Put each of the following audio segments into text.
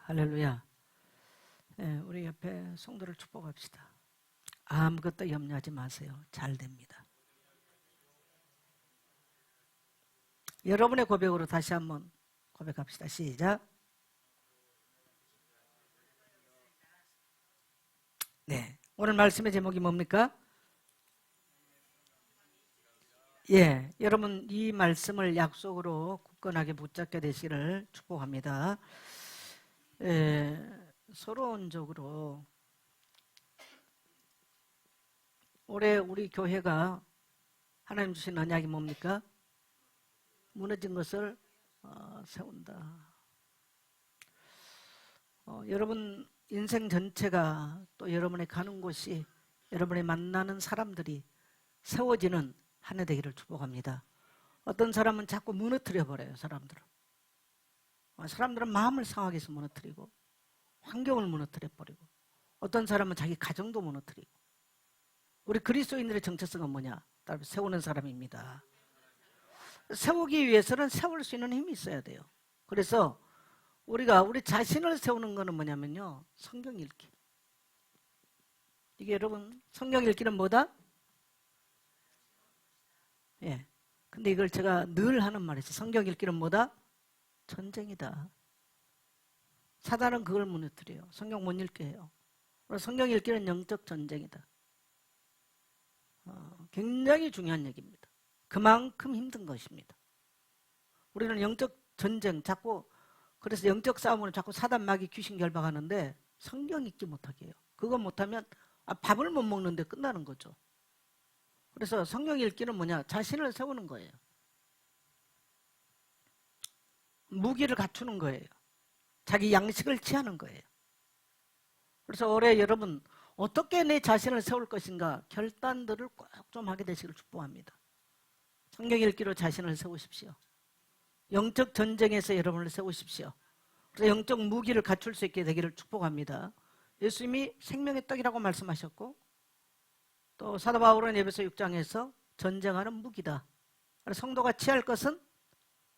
할렐루야. 우리 옆에 성도를 축복합시다. 아무것도 염려하지 마세요. 잘 됩니다. 여러분의 고백으로 다시 한번 고백합시다. 시작. 네, 오늘 말씀의 제목이 뭡니까? 여러분 이 말씀을 약속으로 굳건하게 붙잡게 되시기를 축복합니다. 서론적으로 올해 우리 교회가 하나님 주신 언약이 뭡니까? 무너진 것을 세운다. 여러분 인생 전체가 또 여러분의 가는 곳이 여러분이 만나는 사람들이 세워지는 한 해 되기를 축복합니다. 어떤 사람은 자꾸 무너뜨려 버려요. 사람들은 마음을 상하게 해서 무너뜨리고 환경을 무너뜨려 버리고 어떤 사람은 자기 가정도 무너뜨리고. 우리 그리스도인들의 정체성은 뭐냐? 따로 세우는 사람입니다. 세우기 위해서는 세울 수 있는 힘이 있어야 돼요. 그래서 우리가 우리 자신을 세우는 거는 뭐냐면요, 성경 읽기. 이게 여러분 성경 읽기는 뭐다? 근데 이걸 제가 늘 하는 말이죠. 성경 읽기는 뭐다? 전쟁이다. 사단은 그걸 무너뜨려요. 성경 못 읽게 해요. 성경 읽기는 영적 전쟁이다. 굉장히 중요한 얘기입니다. 그만큼 힘든 것입니다. 우리는 영적 전쟁 그래서 영적 싸움으로 자꾸 사단 마귀 귀신 결박하는데 성경 읽지 못하게 해요. 그거 못하면 밥을 못 먹는데 끝나는 거죠. 그래서 성경 읽기는 뭐냐? 자신을 세우는 거예요. 무기를 갖추는 거예요. 자기 양식을 취하는 거예요. 그래서 올해 여러분 어떻게 내 자신을 세울 것인가 결단들을 꼭 좀 하게 되시길 축복합니다. 성경 읽기로 자신을 세우십시오. 영적 전쟁에서 여러분을 세우십시오. 그래서 영적 무기를 갖출 수 있게 되기를 축복합니다. 예수님이 생명의 떡이라고 말씀하셨고 또 사도 바울은 에베소 6장에서 전쟁하는 무기다. 성도가 취할 것은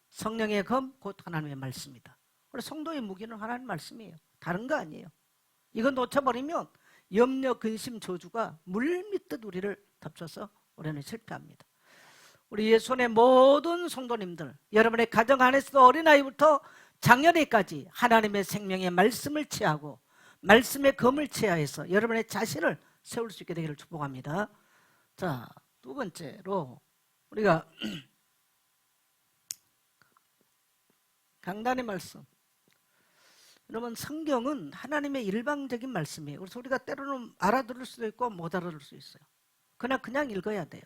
성령의 검 곧 하나님의 말씀이다. 그래서 성도의 무기는 하나님의 말씀이에요. 다른 거 아니에요. 이건 놓쳐버리면 염려, 근심, 저주가 물밀듯 우리를 덮쳐서 우리는 실패합니다. 우리 예수님의 모든 성도님들, 여러분의 가정 안에서도 어린아이부터 장년이까지 하나님의 생명의 말씀을 취하고 말씀의 검을 취하여서 여러분의 자신을 세울 수 있게 되기를 축복합니다. 자, 두 번째로 우리가 강단의 말씀. 여러분 성경은 하나님의 일방적인 말씀이에요. 그래서 우리가 때로는 알아들을 수도 있고 못 알아들을 수 있어요. 그냥 읽어야 돼요.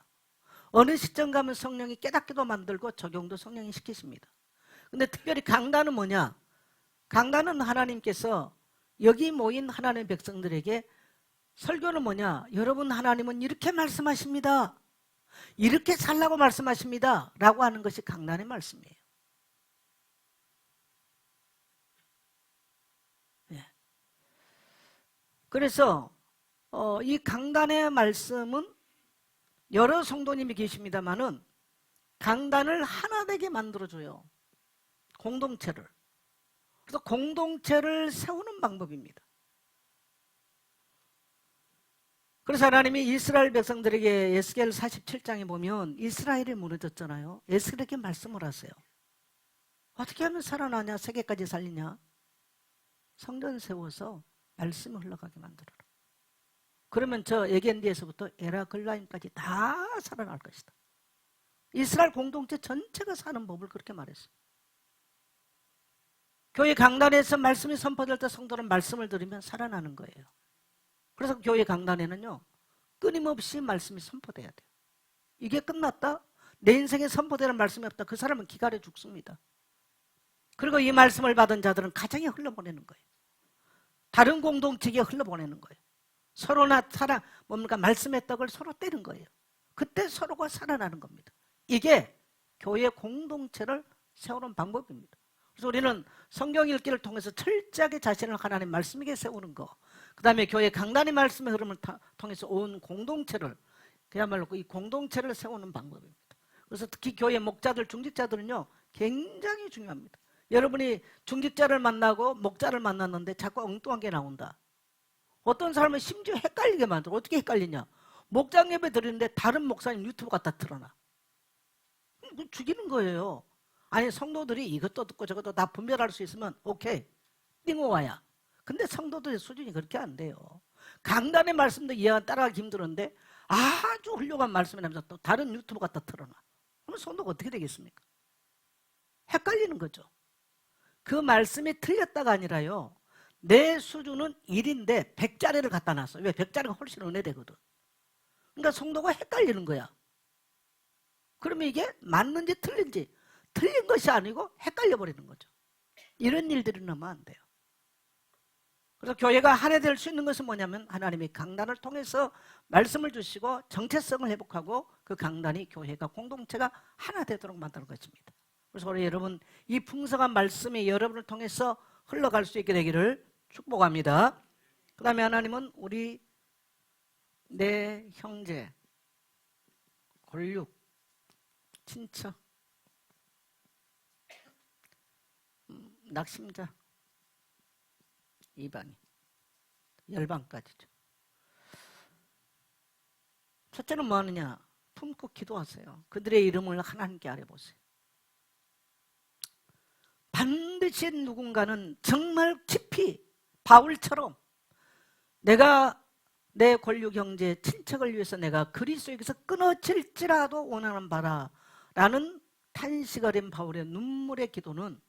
어느 시점 가면 성령이 깨닫게도 만들고 적용도 성령이 시키십니다. 근데 특별히 강단은 뭐냐? 강단은 하나님께서 여기 모인 하나님의 백성들에게 설교는 뭐냐? 여러분 하나님은 이렇게 말씀하십니다. 이렇게 살라고 말씀하십니다. 라고 하는 것이 강단의 말씀이에요. 그래서 이 강단의 말씀은 여러 성도님이 계십니다만은 강단을 하나 되게 만들어줘요. 공동체를. 그래서 공동체를 세우는 방법입니다. 그래서 하나님이 이스라엘 백성들에게 에스겔 47장에 보면 이스라엘이 무너졌잖아요. 에스겔에게 말씀을 하세요. 어떻게 하면 살아나냐? 세계까지 살리냐? 성전 세워서 말씀을 흘러가게 만들어라. 그러면 저 에겐디에서부터 에라글라임까지 다 살아날 것이다. 이스라엘 공동체 전체가 사는 법을 그렇게 말했어요. 교회 강단에서 말씀이 선포될 때 성도는 말씀을 들으면 살아나는 거예요. 그래서 교회 강단에는요 끊임없이 말씀이 선포돼야 돼요. 이게 끝났다? 내 인생에 선포되는 말씀이 없다? 그 사람은 기갈에 죽습니다. 그리고 이 말씀을 받은 자들은 가정에 흘러보내는 거예요. 다른 공동체에 흘러보내는 거예요. 서로나 말씀의 떡을 서로 떼는 거예요. 그때 서로가 살아나는 겁니다. 이게 교회 공동체를 세우는 방법입니다. 그래서 우리는 성경 읽기를 통해서 철저하게 자신을 하나님 말씀에게 세우는 거, 그 다음에 교회 강단의 말씀의 흐름을 통해서 온 공동체를, 그야말로 이 공동체를 세우는 방법입니다. 그래서 특히 교회 목자들, 중직자들은요 굉장히 중요합니다. 여러분이 중직자를 만나고 목자를 만났는데 자꾸 엉뚱한 게 나온다. 어떤 사람은 심지어 헷갈리게 만들어. 어떻게 헷갈리냐? 목장 예배 드리는데 다른 목사님 유튜브 갖다 틀어놔. 죽이는 거예요. 아니 성도들이 이것도 듣고 저것도 다 분별할 수 있으면 오케이, 띵호와야. 근데 성도들의 수준이 그렇게 안 돼요. 강단의 말씀도 이해가 따라가기 힘들었는데 아주 훌륭한 말씀이라면서 또 다른 유튜브 갖다 틀어놔. 그럼 성도가 어떻게 되겠습니까? 헷갈리는 거죠. 그 말씀이 틀렸다가 아니라요, 내 수준은 1인데 100짜리를 갖다 놨어. 왜? 100짜리가 훨씬 은혜되거든. 그러니까 성도가 헷갈리는 거야. 그러면 이게 맞는지 틀린지, 틀린 것이 아니고 헷갈려 버리는 거죠. 이런 일들이 나면 안 돼요. 그래서 교회가 하나 될 수 있는 것은 뭐냐면 하나님이 강단을 통해서 말씀을 주시고 정체성을 회복하고 그 강단이 교회가 공동체가 하나 되도록 만드는 것입니다. 그래서 우리 여러분, 이 풍성한 말씀이 여러분을 통해서 흘러갈 수 있게 되기를 축복합니다. 그 다음에 하나님은 우리 내 형제, 권육, 친척, 낙심자, 이방인, 열방까지죠. 첫째는 뭐 하느냐? 품고 기도하세요. 그들의 이름을 하나님께 아뢰보세요. 반드시 누군가는 정말 깊이 바울처럼 내가 내 권력 형제 친척을 위해서 내가 그리스도에게서 끊어질지라도 원하는 바라 라는 탄식을 한 바울의 눈물의 기도는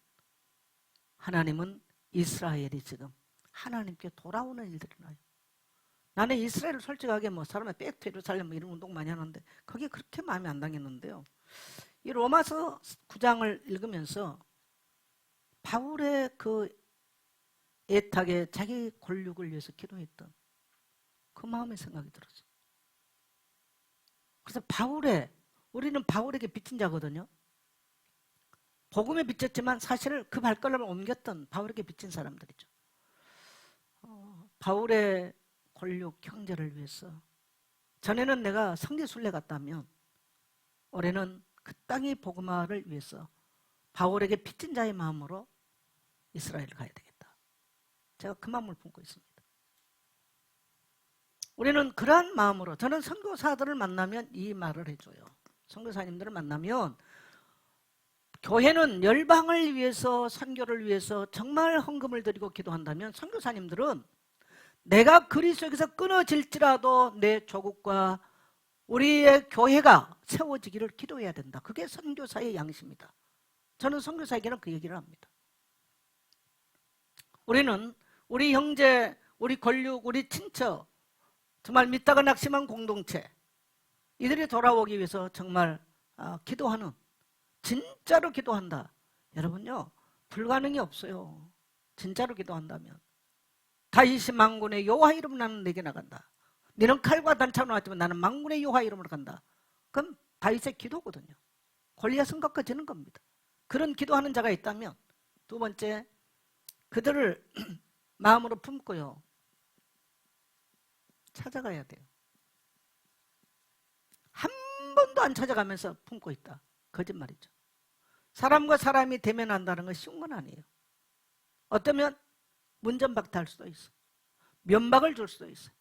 하나님은 이스라엘이 지금 하나님께 돌아오는 일들이 나요. 나는 이스라엘을 솔직하게 뭐 사람의 백투 예루살렘 이런 운동 많이 하는데 그게 그렇게 마음에 안 당했는데요. 이 로마서 9장을 읽으면서 바울의 그 애타게 자기 권력을 위해서 기도했던 그 마음의 생각이 들었어요. 그래서 우리는 바울에게 빚진 자거든요. 복음에 빚졌지만 사실 그 발걸음을 옮겼던 바울에게 빚진 사람들이죠. 바울의 권력 형제를 위해서 전에는 내가 성지순례 갔다면 올해는 그 땅의 복음화를 위해서 바울에게 빚진 자의 마음으로 이스라엘을 가야 되겠다. 제가 그 마음을 품고 있습니다. 우리는 그러한 마음으로, 저는 선교사들을 만나면 이 말을 해줘요. 선교사님들을 만나면 교회는 열방을 위해서, 선교를 위해서 정말 헌금을 드리고 기도한다면 선교사님들은 내가 그리스도에게서 끊어질지라도 내 조국과 우리의 교회가 세워지기를 기도해야 된다. 그게 선교사의 양심이다. 저는 선교사에게는 그 얘기를 합니다. 우리는 우리 형제, 우리 권력, 우리 친척, 정말 믿다가 낙심한 공동체, 이들이 돌아오기 위해서 정말 기도하는, 진짜로 기도한다. 여러분요, 불가능이 없어요. 진짜로 기도한다면. 다윗이 만군의 여호와 이름으로 나는 내게 나간다. 너는 칼과 단창으로 왔지만 나는 만군의 여호와 이름으로 간다. 그럼 다윗의 기도거든요. 골리앗은 꺾어지는 겁니다. 그런 기도하는 자가 있다면, 두 번째, 그들을 마음으로 품고요, 찾아가야 돼요. 한 번도 안 찾아가면서 품고 있다. 거짓말이죠. 사람과 사람이 대면한다는 건 쉬운 건 아니에요. 어쩌면 문전박탈할 수도 있어. 면박을 줄 수도 있어요.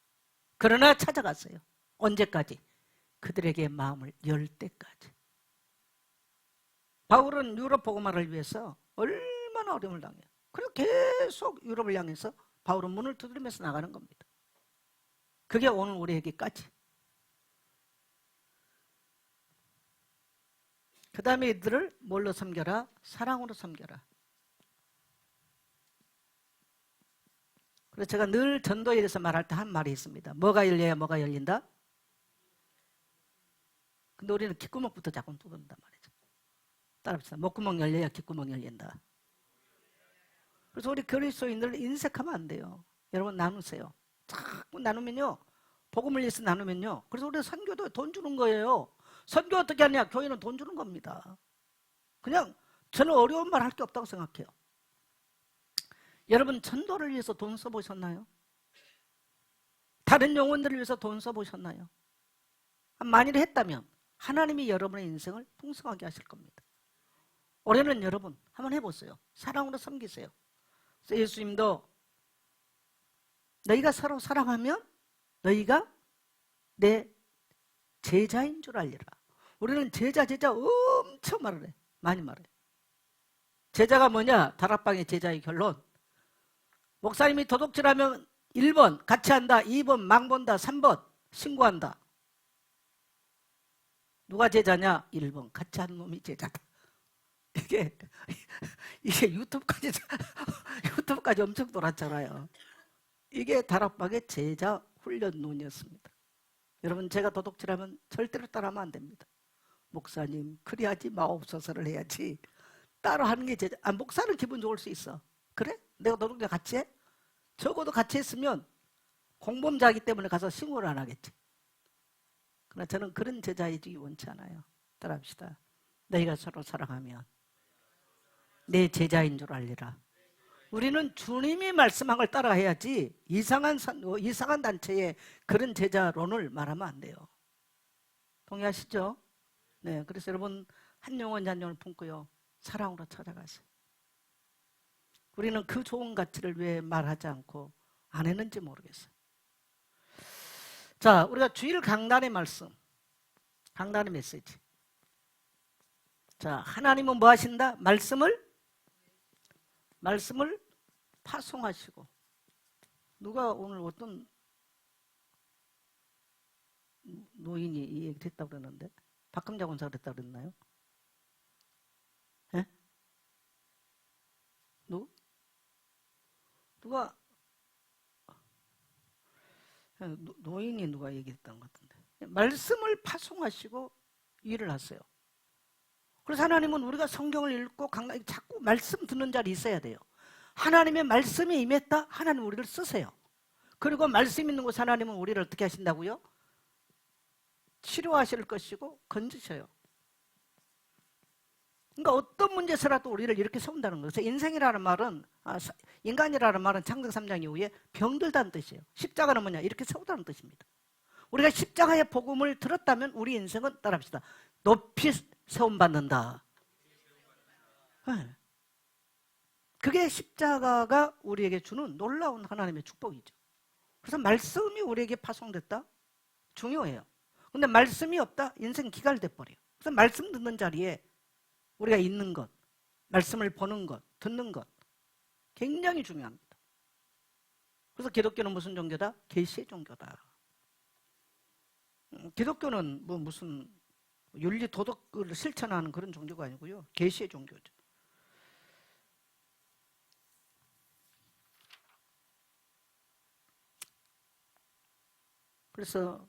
그러나 찾아갔어요. 언제까지? 그들에게 마음을 열 때까지. 바울은 유럽 복음화를 위해서 얼마나 어려움을 당해요. 그리고 계속 유럽을 향해서 바울은 문을 두드리면서 나가는 겁니다. 그게 오늘 우리에게까지. 그 다음에 이들을 뭘로 섬겨라? 사랑으로 섬겨라. 그래서 제가 늘 전도에 대해서 말할 때 한 말이 있습니다. 뭐가 열려야 뭐가 열린다? 근데 우리는 귓구멍부터 자꾸 뚫는단 말이죠. 따라합시다. 목구멍 열려야 귓구멍 열린다. 그래서 우리 그리스도인들 인색하면 안 돼요. 여러분 나누세요. 자꾸 나누면요, 복음을 위해서 나누면요, 그래서 우리 선교도 돈 주는 거예요. 선교 어떻게 하냐? 교회는 돈 주는 겁니다. 그냥 저는 어려운 말 할 게 없다고 생각해요. 여러분 전도를 위해서 돈 써보셨나요? 다른 영혼들을 위해서 돈 써보셨나요? 만일 했다면 하나님이 여러분의 인생을 풍성하게 하실 겁니다. 올해는 여러분 한번 해보세요. 사랑으로 섬기세요. 그래서 예수님도 너희가 서로 사랑하면 너희가 내 제자인 줄 알리라. 우리는 제자 엄청 말을 해. 많이 말해. 제자가 뭐냐? 다락방의 제자의 결론. 목사님이 도둑질하면 1번 같이 한다, 2번 망본다, 3번 신고한다. 누가 제자냐? 1번 같이 하는 놈이 제자다. 이게 유튜브까지 엄청 돌았잖아요. 이게 다락방의 제자 훈련론이었습니다. 여러분, 제가 도둑질하면 절대로 따라하면 안 됩니다. 목사님 그리하지 마옵소서를 해야지. 따로 하는 게 제자. 목사는 기분 좋을 수 있어. 그래? 내가 도둑질 같이 해? 적어도 같이 했으면 공범자이기 때문에 가서 신고를 안 하겠지. 그러나 저는 그런 제자이기 원치 않아요. 따라합시다. 너희가 서로 사랑하면 내 제자인 줄 알리라. 우리는 주님이 말씀한 걸 따라해야지 이상한 단체의 그런 제자론을 말하면 안 돼요. 동의하시죠? 네, 그래서 여러분 한 영혼 한 영혼을 품고요, 사랑으로 찾아가세요. 우리는 그 좋은 가치를 왜 말하지 않고 안 했는지 모르겠어요. 자, 우리가 주일 강단의 말씀, 강단의 메시지. 자, 하나님은 뭐 하신다? 말씀을 파송하시고. 누가 오늘 어떤 노인이 이 얘기를 했다고 그러는데, 박금자 권사가 그랬다고 그랬나요? 예? 누가 노인이 누가 얘기했던 것 같은데, 말씀을 파송하시고 일을 하세요. 그래서 하나님은 우리가 성경을 읽고 자꾸 말씀 듣는 자리 있어야 돼요. 하나님의 말씀이 임했다? 하나님 우리를 쓰세요. 그리고 말씀 있는 곳 하나님은 우리를 어떻게 하신다고요? 치료하실 것이고 건지셔요. 그러니까 어떤 문제서라도 우리를 이렇게 세운다는 거예요. 그래서 인생이라는 말은, 인간이라는 말은 창세기 3장 이후에 병들다는 뜻이에요. 십자가는 뭐냐? 이렇게 세우다는 뜻입니다. 우리가 십자가의 복음을 들었다면 우리 인생은, 따라합시다, 높이 세움받는다. 네. 그게 십자가가 우리에게 주는 놀라운 하나님의 축복이죠. 그래서 말씀이 우리에게 파송됐다? 중요해요. 근데 말씀이 없다? 인생 기갈돼 버려요. 그래서 말씀 듣는 자리에 우리가 있는 것, 말씀을 보는 것, 듣는 것 굉장히 중요합니다. 그래서 기독교는 무슨 종교다? 계시의 종교다. 기독교는 뭐 무슨 윤리 도덕을 실천하는 그런 종교가 아니고요, 계시의 종교죠. 그래서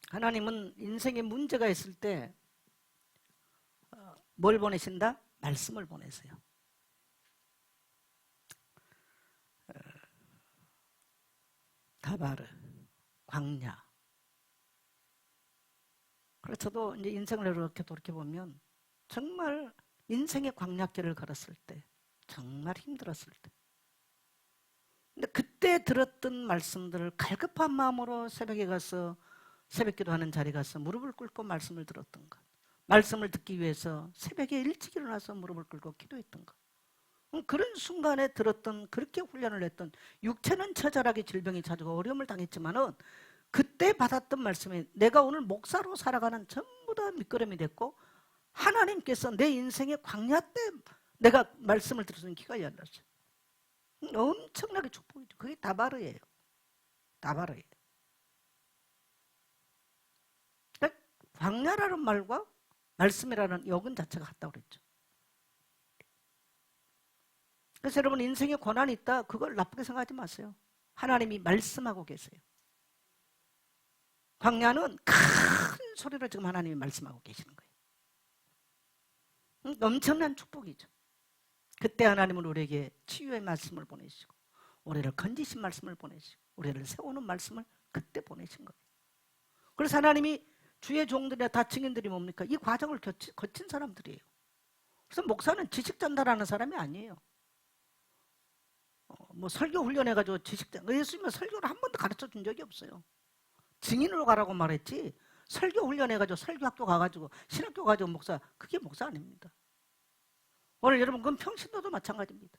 하나님은 인생에 문제가 있을 때 뭘 보내신다? 말씀을 보내세요. 가바르, 광야. 그래서 저도 이제 인생을 이렇게 돌이켜보면 정말 인생의 광야길을 걸었을 때, 정말 힘들었을 때, 근데 그때 들었던 말씀들을 갈급한 마음으로 새벽에 가서 새벽기도 하는 자리에 가서 무릎을 꿇고 말씀을 들었던 것, 말씀을 듣기 위해서 새벽에 일찍 일어나서 무릎을 꿇고 기도했던 것, 그런 순간에 들었던, 그렇게 훈련을 했던, 육체는 처절하게 질병이 찾아오고 어려움을 당했지만은 그때 받았던 말씀이 내가 오늘 목사로 살아가는 전부 다 밑거름이 됐고, 하나님께서 내 인생의 광야 때 내가 말씀을 들었으니 귀가 열렸어요. 엄청나게 축복이죠. 그게 다바르예요. 다바르예요. 그러니까 광야라는 말과 말씀이라는 여근 자체가 같다고 그랬죠. 그래서 여러분, 인생에 고난이 있다, 그걸 나쁘게 생각하지 마세요. 하나님이 말씀하고 계세요. 광야는 큰 소리로 지금 하나님이 말씀하고 계시는 거예요. 엄청난 축복이죠. 그때 하나님은 우리에게 치유의 말씀을 보내시고, 우리를 건지신 말씀을 보내시고, 우리를 세우는 말씀을 그때 보내신 거예요. 그래서 하나님이 주의 종들이나 다 증인들이 뭡니까? 이 과정을 거친 사람들이에요. 그래서 목사는 지식 전달하는 사람이 아니에요. 뭐 설교 훈련해가지고 예수님은 설교를 한 번도 가르쳐 준 적이 없어요. 증인으로 가라고 말했지, 설교 훈련해가지고 설교학교 가가지고 신학교 가지고 목사, 그게 목사 아닙니다. 오늘 여러분 그건 평신도도 마찬가지입니다.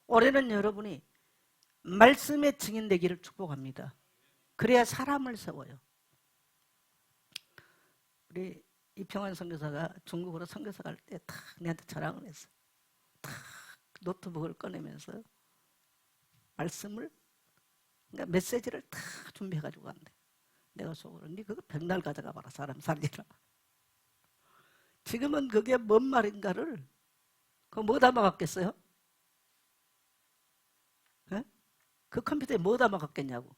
올해는 여러분이 말씀의 증인 되기를 축복합니다. 그래야 사람을 세워요. 우리 이평환 선교사가 중국으로 선교사 갈 때 탁 내한테 자랑을 했어. 탁 노트북을 꺼내면서 말씀을, 그러니까 메시지를 탁 준비해가지고 간대. 내가 속으로 니 그거 백날 가져가 봐라, 사람 살리라. 지금은 그게 뭔 말인가를 그거 뭐 담아갔겠어요? 네? 그 컴퓨터에 뭐 담아갔겠냐고.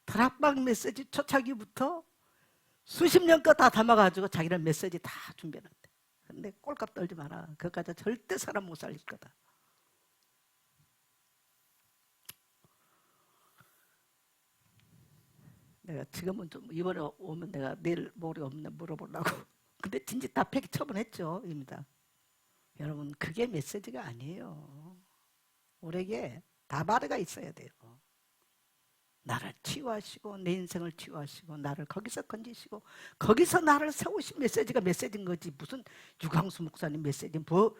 다락방 메시지 초창기부터 수십 년 거 다 담아가지고 자기는 메시지 다 준비해놨대. 근데 꼴값 떨지 마라. 그것까지 절대 사람 못 살릴 거다. 내가 지금은 좀 이번에 오면 내가 내일 모레 없나 물어보려고. 근데 진짜 다 폐기 처분했죠. 입니다. 여러분 그게 메시지가 아니에요. 우리에게 다바르가 있어야 돼요. 나를 치유하시고 내 인생을 치유하시고 나를 거기서 건지시고 거기서 나를 세우신 메시지가 메시지인 거지. 무슨 유광수 목사님 메시지 뭐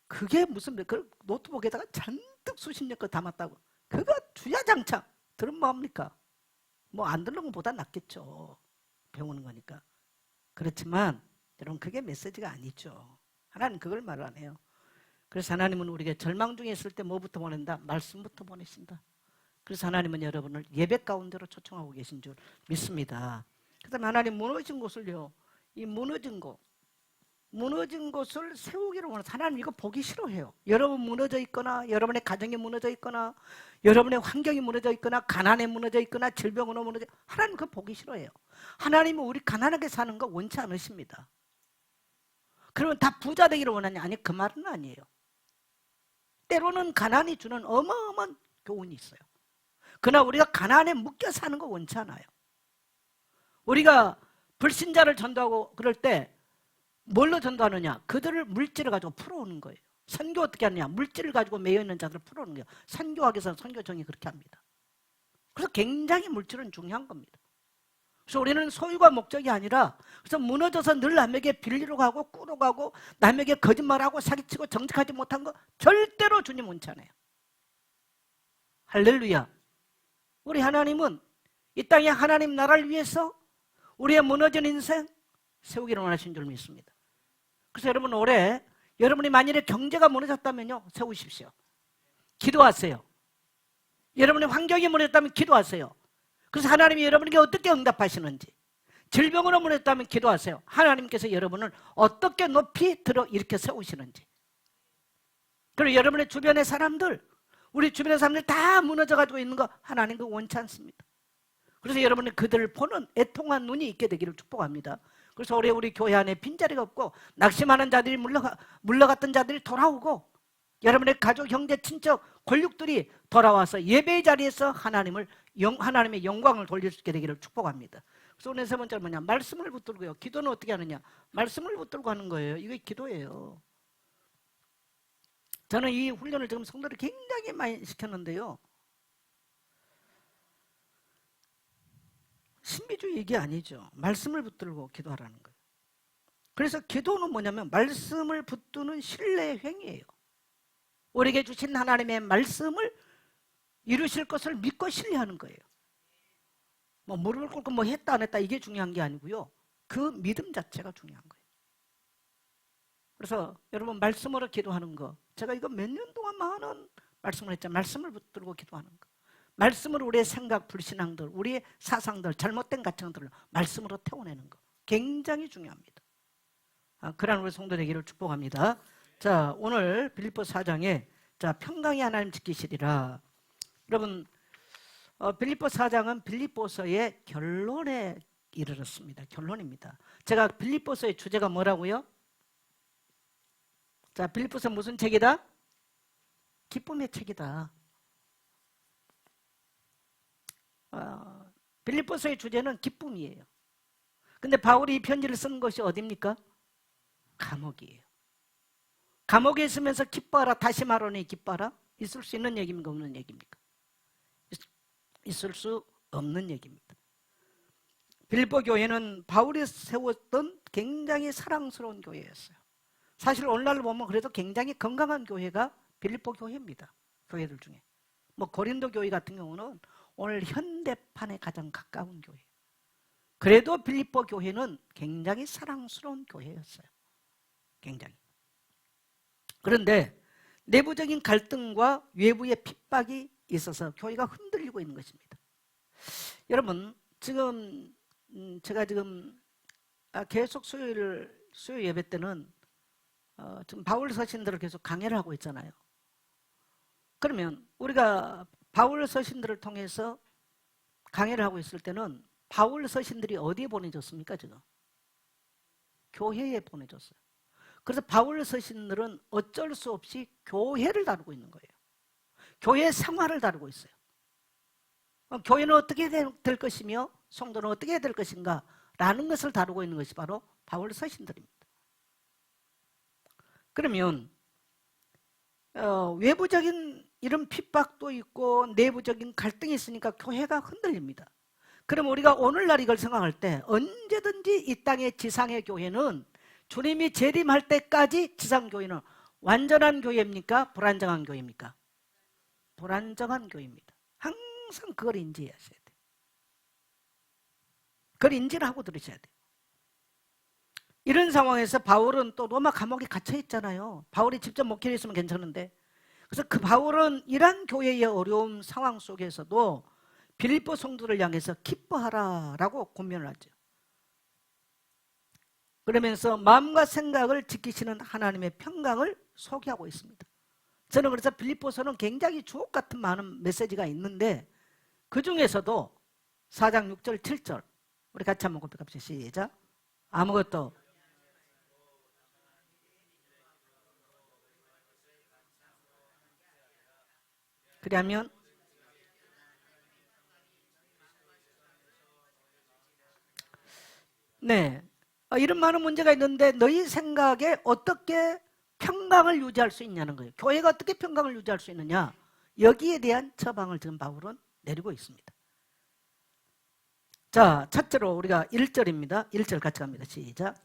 그게 무슨 그 노트북에다가 잔뜩 수십 년 거 담았다고. 그거 주야장창 들으면 뭐합니까? 뭐 안 들는 것보다 낫겠죠. 배우는 거니까. 그렇지만 여러분 그게 메시지가 아니죠. 하나님 그걸 말 안 해요. 그래서 하나님은 우리가 절망 중에 있을 때 뭐부터 보낸다? 말씀부터 보내신다. 그래서 하나님은 여러분을 예배 가운데로 초청하고 계신 줄 믿습니다. 그 다음에 하나님 무너진 곳을요, 이 무너진 곳을 세우기를 원해서 하나님 이거 보기 싫어해요. 여러분 무너져 있거나 여러분의 가정이 무너져 있거나 여러분의 환경이 무너져 있거나 가난에 무너져 있거나 질병으로 무너져, 하나님 그거 보기 싫어해요. 하나님은 우리 가난하게 사는 거 원치 않으십니다. 그러면 다 부자 되기를 원하냐? 아니, 그 말은 아니에요. 때로는 가난이 주는 어마어마한 교훈이 있어요. 그러나 우리가 가난에 묶여 사는 거 원치 않아요. 우리가 불신자를 전도하고 그럴 때 뭘로 전도하느냐? 그들을 물질을 가지고 풀어오는 거예요. 선교 어떻게 하느냐? 물질을 가지고 매여 있는 자들을 풀어오는 거예요. 선교학에서는 선교정이 그렇게 합니다. 그래서 굉장히 물질은 중요한 겁니다. 그래서 우리는 소유가 목적이 아니라, 그래서 무너져서 늘 남에게 빌리러 가고 꾸러 가고 남에게 거짓말하고 사기치고 정직하지 못한 거 절대로 주님 원치 않아요. 할렐루야. 우리 하나님은 이 땅에 하나님 나라를 위해서 우리의 무너진 인생 세우기를 원하신 줄 믿습니다. 그래서 여러분 올해 여러분이 만일에 경제가 무너졌다면요, 세우십시오. 기도하세요. 여러분의 환경이 무너졌다면 기도하세요. 그래서 하나님이 여러분에게 어떻게 응답하시는지, 질병으로 무너졌다면 기도하세요. 하나님께서 여러분을 어떻게 높이 들어 이렇게 세우시는지. 그리고 여러분의 주변의 사람들, 우리 주변의 사람들 다 무너져가지고 있는 거 하나님 그 원치 않습니다. 그래서 여러분이 그들을 보는 애통한 눈이 있게 되기를 축복합니다. 그래서 올해 우리 교회 안에 빈자리가 없고 낙심하는 자들이 물러갔던 자들이 돌아오고 여러분의 가족, 형제, 친척, 권력들이 돌아와서 예배의 자리에서 하나님의 영광을 돌릴 수 있게 되기를 축복합니다. 그래서 오늘 세 번째는 뭐냐? 말씀을 붙들고요. 기도는 어떻게 하느냐? 말씀을 붙들고 하는 거예요. 이게 기도예요. 저는 이 훈련을 지금 성도를 굉장히 많이 시켰는데요, 신비주의 얘기 아니죠. 말씀을 붙들고 기도하라는 거예요. 그래서 기도는 뭐냐면 말씀을 붙드는 신뢰의 행위예요. 우리에게 주신 하나님의 말씀을 이루실 것을 믿고 신뢰하는 거예요. 뭐 무릎을 꿇고 뭐 했다 안 했다 이게 중요한 게 아니고요, 그 믿음 자체가 중요한 거예요. 그래서 여러분 말씀으로 기도하는 거, 제가 이거 몇 년 동안 많은 말씀을 했잖아요. 말씀을 붙들고 기도하는 거, 말씀으로 우리의 생각, 불신앙들, 우리의 사상들, 잘못된 가치관들을 말씀으로 태워내는 거 굉장히 중요합니다. 그러한 우리 성도 되기를 축복합니다. 자, 오늘 빌립보서 4장에 자, 평강의 하나님 지키시리라. 여러분 빌립보서 4장은 빌립보서의 결론에 이르렀습니다. 결론입니다. 제가 빌립보서의 주제가 뭐라고요? 자, 빌립보서 무슨 책이다? 기쁨의 책이다. 빌립보서의 주제는 기쁨이에요. 근데 바울이 이 편지를 쓴 것이 어디입니까? 감옥이에요. 감옥에 있으면서 기뻐하라, 다시 말하니 기뻐하라? 있을 수 있는 얘기입니까? 없는 얘기입니까? 있을 수 없는 얘기입니다. 빌립보 교회는 바울이 세웠던 굉장히 사랑스러운 교회였어요. 사실 오늘날 보면 그래도 굉장히 건강한 교회가 빌립보 교회입니다. 교회들 중에. 뭐 고린도 교회 같은 경우는 오늘 현대판에 가장 가까운 교회. 그래도 빌립보 교회는 굉장히 사랑스러운 교회였어요. 굉장히. 그런데 내부적인 갈등과 외부의 핍박이 있어서 교회가 흔들리고 있는 것입니다. 여러분, 지금 제가 지금 계속 수요 예배 때는 지금 바울 서신들을 계속 강해를 하고 있잖아요. 그러면 우리가 바울 서신들을 통해서 강해를 하고 있을 때는 바울 서신들이 어디에 보내졌습니까? 지금 교회에 보내졌어요. 그래서 바울 서신들은 어쩔 수 없이 교회를 다루고 있는 거예요. 교회 생활을 다루고 있어요. 교회는 어떻게 될 것이며 성도는 어떻게 될 것인가 라는 것을 다루고 있는 것이 바로 바울 서신들입니다. 그러면 외부적인 이런 핍박도 있고 내부적인 갈등이 있으니까 교회가 흔들립니다. 그럼 우리가 오늘날 이걸 생각할 때 언제든지 이 땅의 지상의 교회는 주님이 재림할 때까지 지상교회는 완전한 교회입니까? 불안정한 교회입니까? 불안정한 교회입니다. 항상 그걸 인지하셔야 돼요. 그걸 인지를 하고 들으셔야 돼요. 이런 상황에서 바울은 또 로마 감옥에 갇혀 있잖아요. 바울이 직접 목회를 했으면 괜찮은데. 그래서 그 바울은 이런 교회의 어려운 상황 속에서도 빌립보 성도를 향해서 기뻐하라라고 권면을 하죠. 그러면서 마음과 생각을 지키시는 하나님의 평강을 소개하고 있습니다. 저는 그래서 빌립보서는 굉장히 주옥 같은 많은 메시지가 있는데 그 중에서도 4장 6절 7절 우리 같이 한번 고백합시다. 시작. 아무것도 그러면 네 이런 많은 문제가 있는데 너희 생각에 어떻게 평강을 유지할 수 있냐는 거예요. 교회가 어떻게 평강을 유지할 수 있느냐 여기에 대한 처방을 지금 바울은 내리고 있습니다. 자, 첫째로 우리가 1절입니다. 1절 같이 갑니다. 시작.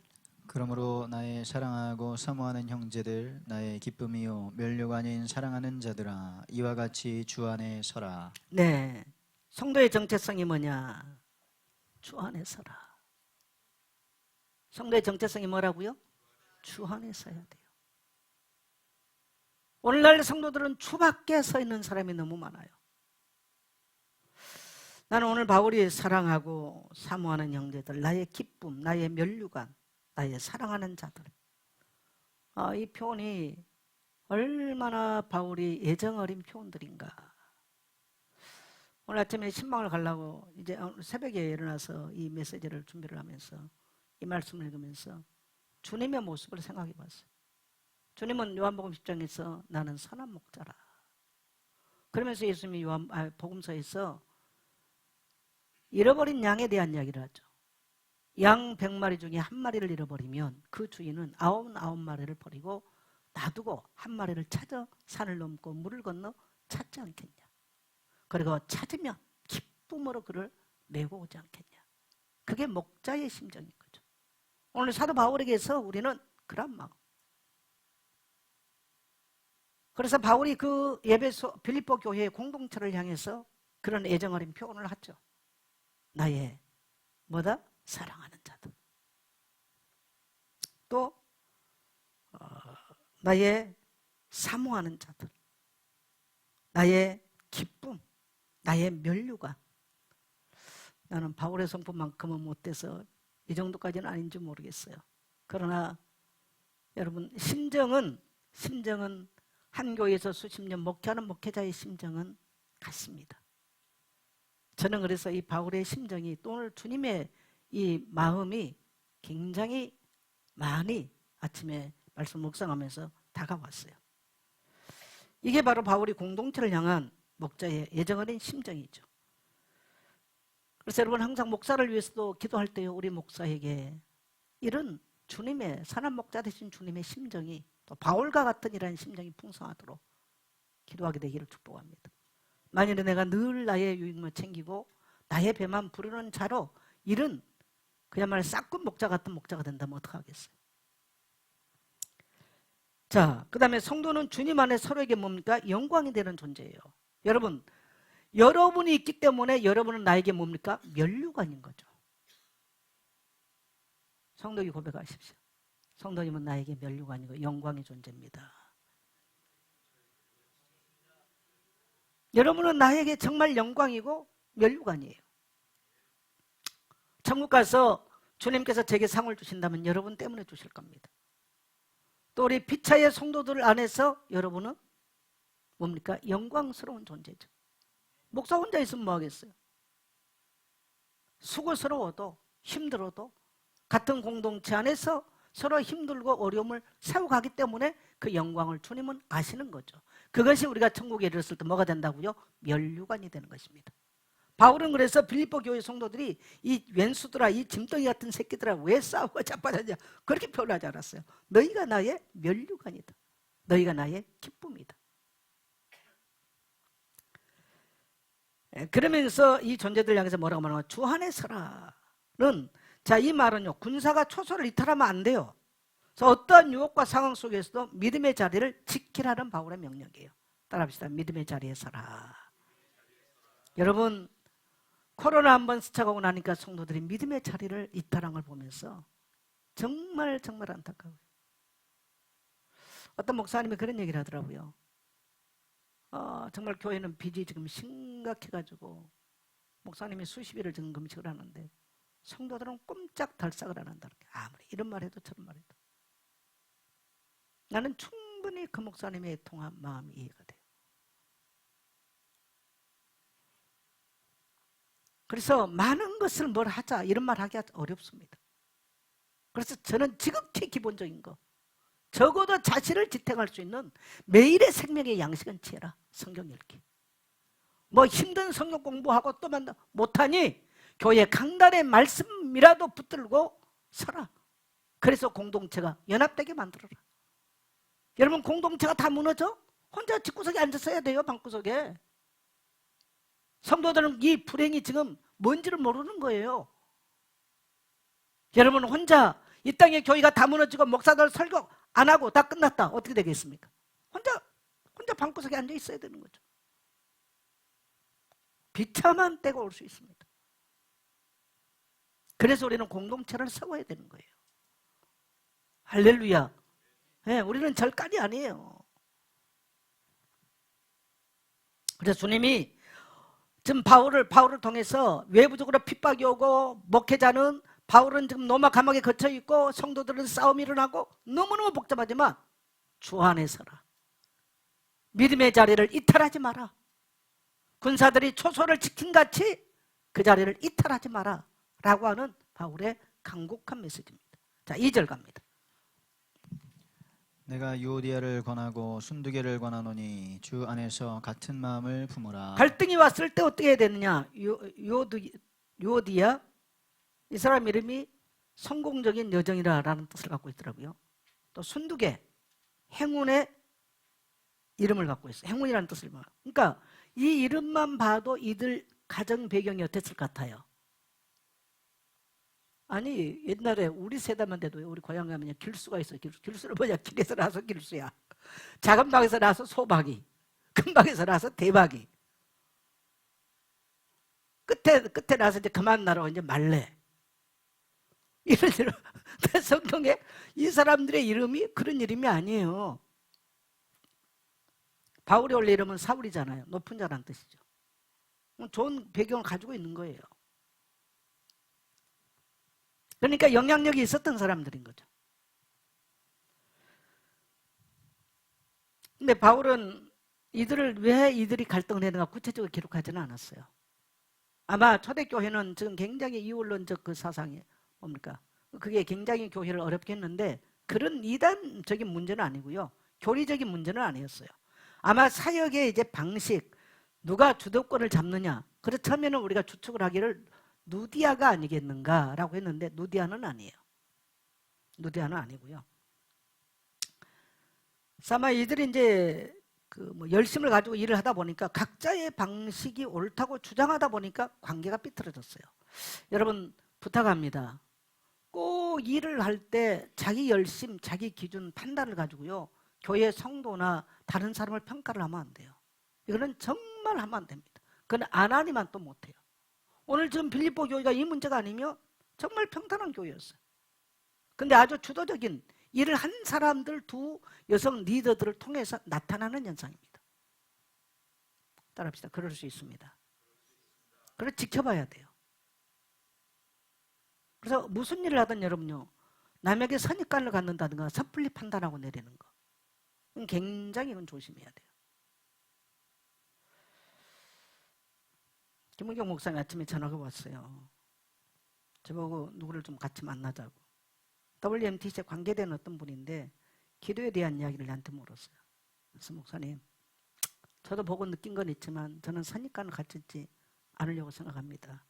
그러므로 나의 사랑하고 사모하는 형제들, 나의 기쁨이요 면류가 아닌 사랑하는 자들아, 이와 같이 주 안에 서라. 네, 성도의 정체성이 뭐냐? 주 안에 서라. 성도의 정체성이 뭐라고요? 주 안에 서야 돼요. 오늘날 성도들은 주 밖에 서 있는 사람이 너무 많아요. 나는 오늘 바울이 사랑하고 사모하는 형제들, 나의 기쁨, 나의 면류관, 나의 사랑하는 자들. 이 표현이 얼마나 바울이 애정 어린 표현들인가. 오늘 아침에 신방을 가려고 이제 새벽에 일어나서 이 메시지를 준비를 하면서 이 말씀을 읽으면서 주님의 모습을 생각해 봤어요. 주님은 요한복음 10장에서 나는 선한 목자라. 그러면서 예수님이 복음서에서 잃어버린 양에 대한 이야기를 하죠. 양 100마리 중에 한 마리를 잃어버리면 그 주인은 99마리를 버리고 놔두고 한 마리를 찾아 산을 넘고 물을 건너 찾지 않겠냐. 그리고 찾으면 기쁨으로 그를 메고 오지 않겠냐. 그게 목자의 심정인 거죠. 오늘 사도 바울에게서 우리는 그런 마음. 그래서 바울이 그 에베소 빌립보 교회의 공동체를 향해서 그런 애정 어린 표현을 하죠. 나의 뭐다? 사랑하는 자들. 또 나의 사모하는 자들. 나의 기쁨. 나의 면류관. 나는 바울의 성품만큼은 못돼서 이 정도까지는 아닌지 모르겠어요. 그러나 여러분 심정은 한 교회에서 수십 년 목회하는 목회자의 심정은 같습니다. 저는 그래서 이 바울의 심정이 또 오늘 주님의 이 마음이 굉장히 많이 아침에 말씀 묵상하면서 다가왔어요. 이게 바로 바울이 공동체를 향한 목자의 애정 어린 심정이죠. 그래서 여러분 항상 목사를 위해서도 기도할 때요 우리 목사에게 이런 주님의 선한 목자 되신 주님의 심정이 또 바울과 같은 이런 심정이 풍성하도록 기도하게 되기를 축복합니다. 만일에 내가 늘 나의 유익만 챙기고 나의 배만 부르는 자로 이런 그야말로 싹군 목자 같은 목자가 된다면 어떡하겠어요? 자, 그 다음에 성도는 주님 안에 서로에게 뭡니까? 영광이 되는 존재예요. 여러분, 여러분이 있기 때문에 여러분은 나에게 뭡니까? 면류관인 거죠. 성도님 고백하십시오. 성도님은 나에게 면류관이고 영광의 존재입니다. 여러분은 나에게 정말 영광이고 면류관이에요. 천국 가서 주님께서 제게 상을 주신다면 여러분 때문에 주실 겁니다. 또 우리 피차의 성도들 안에서 여러분은 뭡니까? 영광스러운 존재죠. 목사 혼자 있으면 뭐 하겠어요? 수고스러워도 힘들어도 같은 공동체 안에서 서로 힘들고 어려움을 세워가기 때문에 그 영광을 주님은 아시는 거죠. 그것이 우리가 천국에 이르렀을 때 뭐가 된다고요? 면류관이 되는 것입니다. 바울은 그래서 빌립보 교회 성도들이 이 왼수들아, 이 짐덩이 같은 새끼들아 왜 싸우고 자빠졌냐 그렇게 표현하지 않았어요. 너희가 나의 면류관이다. 너희가 나의 기쁨이다. 그러면서 이 존재들 향해서 뭐라고 말하냐? 주 안에 서라는, 자, 이 말은요, 군사가 초소를 이탈하면 안 돼요. 그래서 어떠한 유혹과 상황 속에서도 믿음의 자리를 지키라는 바울의 명령이에요. 따라합시다. 믿음의 자리에 서라. 여러분, 코로나 한번 스쳐가고 나니까 성도들이 믿음의 자리를 이탈한 걸 보면서 정말 안타까워요. 어떤 목사님이 그런 얘기를 하더라고요. 정말 교회는 빚이 지금 심각해가지고 목사님이 수십일을 지금 금식을 하는데 성도들은 꼼짝 달싹을 안 한다. 아무리 이런 말 해도 저런 말 해도 나는 충분히 그 목사님의 통한 마음이 이해가 돼요. 그래서 많은 것을 뭘 하자 이런 말 하기가 어렵습니다. 그래서 저는 지극히 기본적인 거, 적어도 자신을 지탱할 수 있는 매일의 생명의 양식은 지혜라. 성경 읽기. 뭐 힘든 성경 공부하고 또 못하니 교회 강단의 말씀이라도 붙들고 서라. 그래서 공동체가 연합되게 만들어라. 여러분, 공동체가 다 무너져? 혼자 집구석에 앉았어야 돼요. 방구석에. 성도들은 이 불행이 지금 뭔지를 모르는 거예요. 여러분, 혼자 이 땅에 교회가 다 무너지고 목사들 설교 안 하고 다 끝났다. 어떻게 되겠습니까? 혼자 방구석에 앉아 있어야 되는 거죠. 비참한 때가 올 수 있습니다. 그래서 우리는 공동체를 세워야 되는 거예요. 할렐루야. 네, 우리는 절간이 아니에요. 그래서 주님이 지금 바울을 통해서 외부적으로 핍박이 오고 목회자는 바울은 지금 로마 감옥에 갇혀 있고 성도들은 싸움이 일어나고 너무너무 복잡하지만 주 안에 서라. 믿음의 자리를 이탈하지 마라. 군사들이 초소를 지킨 같이 그 자리를 이탈하지 마라 라고 하는 바울의 간곡한 메시지입니다. 자, 2절 갑니다. 내가 유오디아를 권하고 순두개를 권하노니 주 안에서 같은 마음을 품으라. 갈등이 왔을 때 어떻게 해야 되느냐? 유오디아, 이 사람 이름이 성공적인 여정이라는 뜻을 갖고 있더라고요. 또 순두개, 행운의 이름을 갖고 있어요. 행운이라는 뜻을 말. 그러니까 이 이름만 봐도 이들 가정 배경이 어땠을 것 같아요? 아니, 옛날에 우리 세대만 돼도 우리 고향 가면 길수가 있어. 길수는 뭐냐? 길에서 나서 길수야. 작은 방에서 나서 소박이, 큰 방에서 나서 대박이, 끝에 나서 이제 그만 나라고 이제 말래. 이런 이름. 성경에 이 사람들의 이름이 그런 이름이 아니에요. 바울의 원래 이름은 사울이잖아요. 높은 자라는 뜻이죠. 좋은 배경을 가지고 있는 거예요. 그러니까 영향력이 있었던 사람들인 거죠. 근데 바울은 왜 이들이 갈등을 했는가 구체적으로 기록하지는 않았어요. 아마 초대교회는 지금 굉장히 이원론적 그 사상이 뭡니까? 그게 굉장히 교회를 어렵게 했는데 그런 이단적인 문제는 아니고요. 교리적인 문제는 아니었어요. 아마 사역의 이제 방식, 누가 주도권을 잡느냐. 그렇다면 우리가 추측을 하기를 누디아가 아니겠는가라고 했는데 누디아는 아니에요. 누디아는 아니고요. 아마 이들이 이제 열심을 가지고 일을 하다 보니까 각자의 방식이 옳다고 주장하다 보니까 관계가 삐뚤어졌어요. 여러분 부탁합니다. 꼭 일을 할 때 자기 열심, 자기 기준, 판단을 가지고요. 교회 성도나 다른 사람을 평가를 하면 안 돼요. 이거는 정말 하면 안 됩니다. 그건 안 하니만 또 못해요. 오늘 지금 빌립보 교회가 이 문제가 아니면 정말 평탄한 교회였어요. 근데 아주 주도적인 일을 한 사람들, 두 여성 리더들을 통해서 나타나는 현상입니다. 따라합시다. 그럴 수 있습니다. 그래서 지켜봐야 돼요. 그래서 무슨 일을 하든 여러분요, 남에게 선입관을 갖는다든가 섣불리 판단하고 내리는 거, 굉장히 이건 조심해야 돼요. 김은경 목사님 아침에 전화가 왔어요. 저보고 누구를 좀 같이 만나자고. WMTC에 관계된 어떤 분인데 기도에 대한 이야기를 나한테 물었어요. 그래서 목사님, 저도 보고 느낀 건 있지만 저는 선입관을 갖지 않으려고 생각합니다.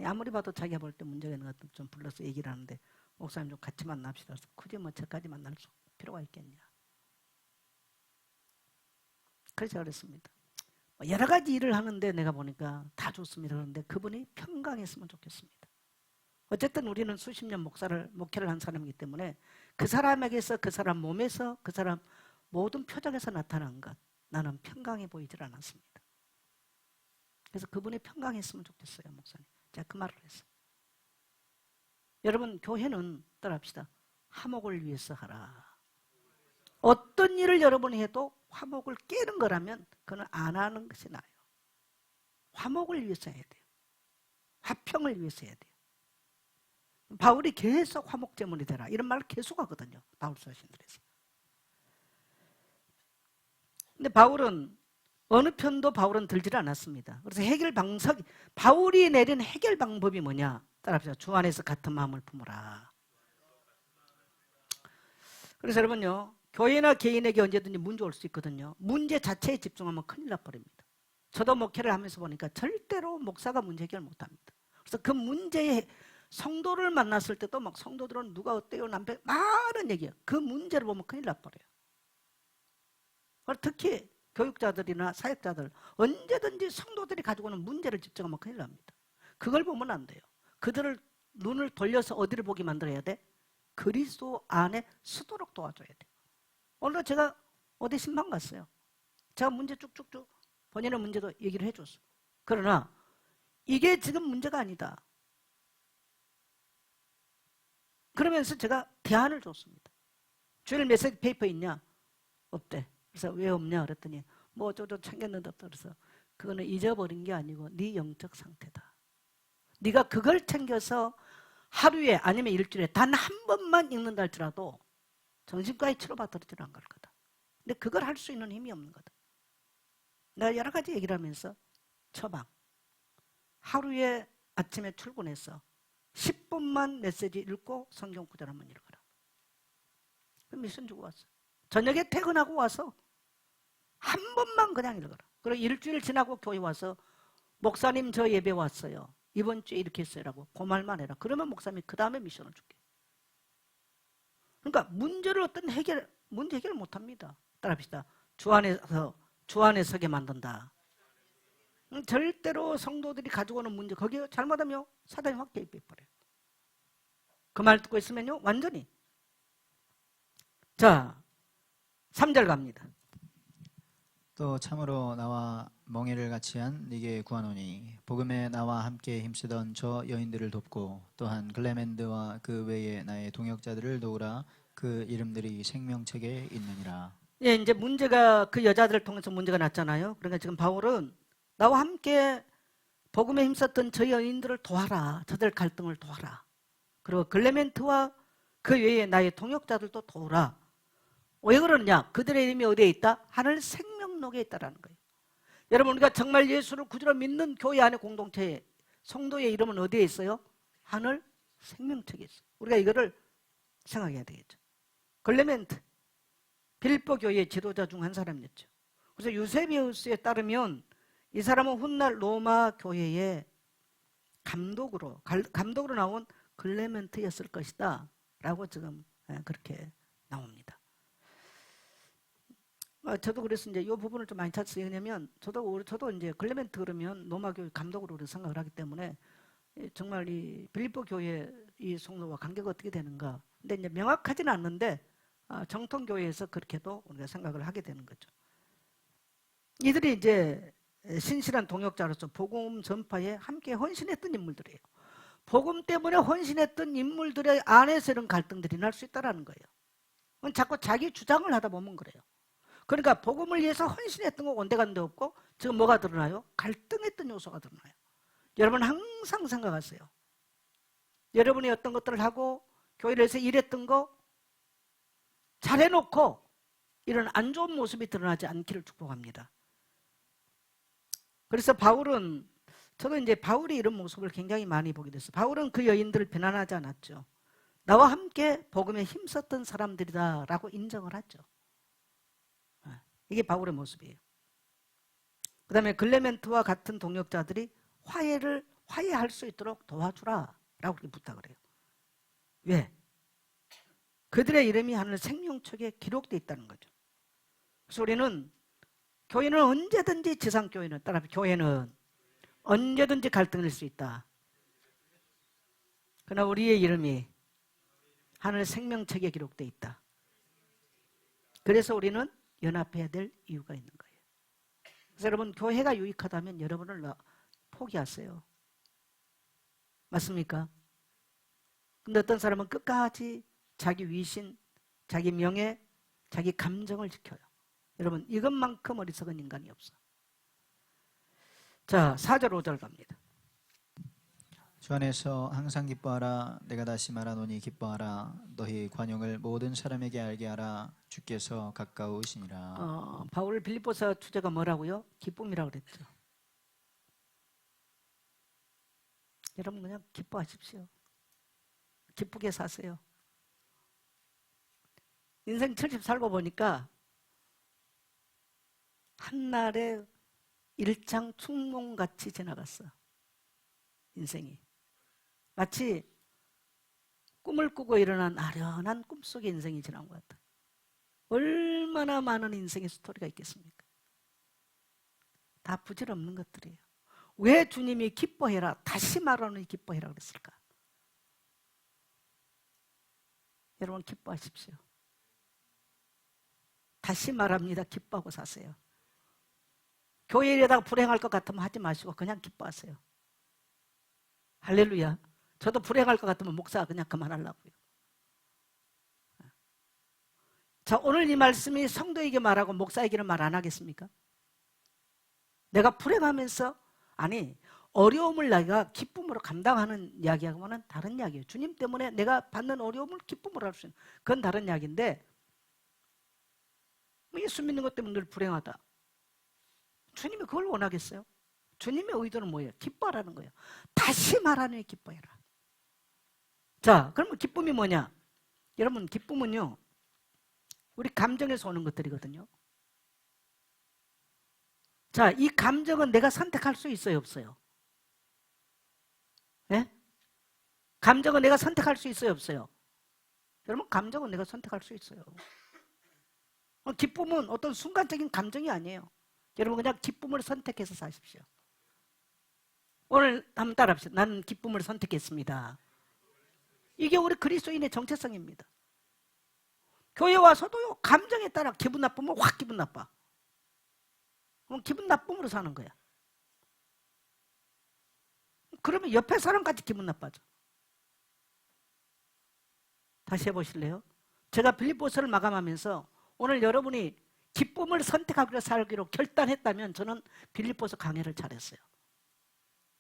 아무리 봐도 자기가 볼 때 문제가 있는 것 같으면 좀 불러서 얘기를 하는데 목사님 좀 같이 만납시다. 그래서 굳이 뭐 저까지 만날 필요가 있겠냐. 그래서 그랬습니다. 여러 가지 일을 하는데 내가 보니까 다 좋습니다. 그런데 그분이 평강했으면 좋겠습니다. 어쨌든 우리는 수십 년 목회를 한 사람이기 때문에 그 사람에게서, 그 사람 몸에서, 그 사람 모든 표정에서 나타난 것, 나는 평강해 보이질 않았습니다. 그래서 그분이 평강했으면 좋겠어요, 목사님. 제가 그 말을 했어요. 여러분, 교회는 따라합시다. 화목을 위해서 하라. 어떤 일을 여러분이 해도 화목을 깨는 거라면 그건 안 하는 것이 나아요. 화목을 위해서 해야 돼요. 화평을 위해서 해야 돼요. 바울이 계속 화목제물이 되라 이런 말을 계속 하거든요. 바울 서신들에서. 근데 바울은 어느 편도 바울은 들지를 않았습니다. 그래서 바울이 내린 해결 방법이 뭐냐? 따라합시다. 주 안에서 같은 마음을 품으라. 그래서 여러분요, 교회나 개인에게 언제든지 문제 올 수 있거든요. 문제 자체에 집중하면 큰일 나버립니다. 저도 목회를 하면서 보니까 절대로 목사가 문제 해결 못합니다. 그래서 그 문제에 성도를 만났을 때도 막 성도들은 누가 어때요? 남편 많은 얘기예요. 그 문제를 보면 큰일 나버려요. 특히 교육자들이나 사역자들 언제든지 성도들이 가지고 오는 문제를 집중하면 큰일 납니다. 그걸 보면 안 돼요. 그들을 눈을 돌려서 어디를 보게 만들어야 돼? 그리스도 안에 서도록 도와줘야 돼요. 오늘 제가 어디 신방 갔어요. 제가 문제 쭉쭉쭉 본인의 문제도 얘기를 해줬어요. 그러나 이게 지금 문제가 아니다. 그러면서 제가 대안을 줬습니다. 주일 메시지 페이퍼 있냐? 없대. 그래서 왜 없냐 그랬더니 뭐 어쩌고 챙겼는데 없다. 그래서 그거는 잊어버린 게 아니고 네 영적 상태다. 네가 그걸 챙겨서 하루에 아니면 일주일에 단 한 번만 읽는다 할지라도 정신과에 치료받들어지는 안 갈 거다. 근데 그걸 할 수 있는 힘이 없는 거다. 내가 여러 가지 얘기를 하면서 처방. 하루에 아침에 출근해서 10분만 메시지 읽고 성경 구절 한번 읽어라. 그 미션 주고 왔어요. 저녁에 퇴근하고 와서 한 번만 그냥 읽어라. 그리고 일주일 지나고 교회 와서 목사님 저 예배 왔어요. 이번 주에 이렇게 했어요라고 그 말만 해라. 그러면 목사님이 그 다음에 미션을 줄게. 그러니까 문제를 문제 해결을 못합니다. 따라합시다. 주 안에 서게 만든다. 절대로 성도들이 가지고 오는 문제 거기에 잘못하면 사단이 확 개입해버려요. 그 말 듣고 있으면요 완전히. 자 3절 갑니다. 또 참으로 나와 멍에를 같이 한 네게 구하노니 복음에 나와 함께 힘쓰던 저 여인들을 돕고 또한 글레멘드와 그 외에 나의 동역자들을 도우라. 그 이름들이 생명책에 있느니라. 예, 이제 문제가 그 여자들을 통해서 문제가 났잖아요. 그러니까 지금 바울은 나와 함께 복음에 힘썼던 저 여인들을 도와라. 저들 갈등을 도와라. 그리고 글레멘트와 그 외에 나의 동역자들도 도우라. 왜 그러느냐? 그들의 이름이 어디에 있다? 하늘 생명록에 있다라는 거예요. 여러분 우리가 정말 예수를 구주로 믿는 교회 안에 공동체에 성도의 이름은 어디에 있어요? 하늘 생명책에 있어요. 우리가 이거를 생각해야 되겠죠. 글레멘트 빌립보 교회의 지도자 중 한 사람이었죠. 그래서 유세비우스에 따르면 이 사람은 훗날 로마 교회의 감독으로 나온 글레멘트였을 것이다 라고 지금 그렇게 나옵니다. 저도 그래서 이제 이 부분을 좀 많이 찾았어요. 왜냐면 저도 이제 글레멘트 그러면 로마 교회 감독으로 생각을 하기 때문에 정말 이 빌립보 교회 이 성도와 관계가 어떻게 되는가. 근데 이제 명확하지는 않는데 정통교회에서 그렇게도 우리가 생각을 하게 되는 거죠. 이들이 이제 신실한 동역자로서 복음 전파에 함께 헌신했던 인물들이에요. 복음 때문에 헌신했던 인물들의 안에서 이런 갈등들이 날 수 있다는 거예요. 자꾸 자기 주장을 하다 보면 그래요. 그러니까 복음을 위해서 헌신했던 거 온데간데 없고 지금 뭐가 드러나요? 갈등했던 요소가 드러나요. 여러분 항상 생각하세요. 여러분이 어떤 것들을 하고 교회에서 일했던 거 잘해놓고 이런 안 좋은 모습이 드러나지 않기를 축복합니다. 그래서 바울은 저도 이제 바울이 이런 모습을 굉장히 많이 보게 됐어요. 바울은 그 여인들을 비난하지 않았죠. 나와 함께 복음에 힘썼던 사람들이다라고 인정을 하죠. 이게 바울의 모습이에요. 그 다음에 글레멘트와 같은 동역자들이 화해할 수 있도록 도와주라 라고 부탁을 해요. 왜? 그들의 이름이 하늘 생명책에 기록되어 있다는 거죠. 그래서 우리는 교회는 언제든지 지상교회는 따라서 교회는 언제든지 갈등일 수 있다. 그러나 우리의 이름이 하늘 생명책에 기록되어 있다. 그래서 우리는 연합해야 될 이유가 있는 거예요. 그래서 여러분 교회가 유익하다면 여러분을 포기하세요. 맞습니까? 근데 어떤 사람은 끝까지 자기 위신, 자기 명예, 자기 감정을 지켜요. 여러분 이것만큼 어리석은 인간이 없어. 자, 4절 5절 갑니다. 주 안에서 항상 기뻐하라. 내가 다시 말하노니 기뻐하라. 너희 관용을 모든 사람에게 알게 하라. 주께서 가까우시니라. 바울 빌립보서 주제가 뭐라고요? 기쁨이라고 그랬죠. 여러분 그냥 기뻐하십시오. 기쁘게 사세요. 인생 70 살고 보니까 한날에 일장춘몽같이 지나갔어. 인생이. 마치 꿈을 꾸고 일어난 아련한 꿈속의 인생이 지난 것 같아. 얼마나 많은 인생의 스토리가 있겠습니까? 다 부질없는 것들이에요. 왜 주님이 기뻐해라, 다시 말하노니 기뻐해라 그랬을까? 여러분 기뻐하십시오. 다시 말합니다. 기뻐하고 사세요. 교회 일에다가 불행할 것 같으면 하지 마시고 그냥 기뻐하세요. 할렐루야. 저도 불행할 것 같으면 목사 그냥 그만하려고요. 자, 오늘 이 말씀이 성도에게 말하고 목사에게는 말 안 하겠습니까? 내가 불행하면서 어려움을 내가 기쁨으로 감당하는 이야기하고는 다른 이야기예요. 주님 때문에 내가 받는 어려움을 기쁨으로 할 수 있는 그건 다른 이야기인데 예수 믿는 것 때문에 늘 불행하다. 주님이 그걸 원하겠어요? 주님의 의도는 뭐예요? 기뻐하라는 거예요. 다시 말하니 기뻐해라. 자, 그러면 기쁨이 뭐냐? 여러분 기쁨은요 우리 감정에서 오는 것들이거든요. 자, 이 감정은 내가 선택할 수 있어요, 없어요? 예? 감정은 내가 선택할 수 있어요, 없어요? 여러분 감정은 내가 선택할 수 있어요. 기쁨은 어떤 순간적인 감정이 아니에요. 여러분 그냥 기쁨을 선택해서 사십시오. 오늘 한번 따라합시다. 나는 기쁨을 선택했습니다. 이게 우리 그리스도인의 정체성입니다. 교회 와서도요 감정에 따라 기분 나쁘면 확 기분 나빠. 그럼 기분 나쁨으로 사는 거야. 그러면 옆에 사람까지 기분 나빠져. 다시 해보실래요? 제가 빌립보서를 마감하면서 오늘 여러분이 기쁨을 선택하기로 살기로 결단했다면 저는 빌립보서 강해를 잘했어요.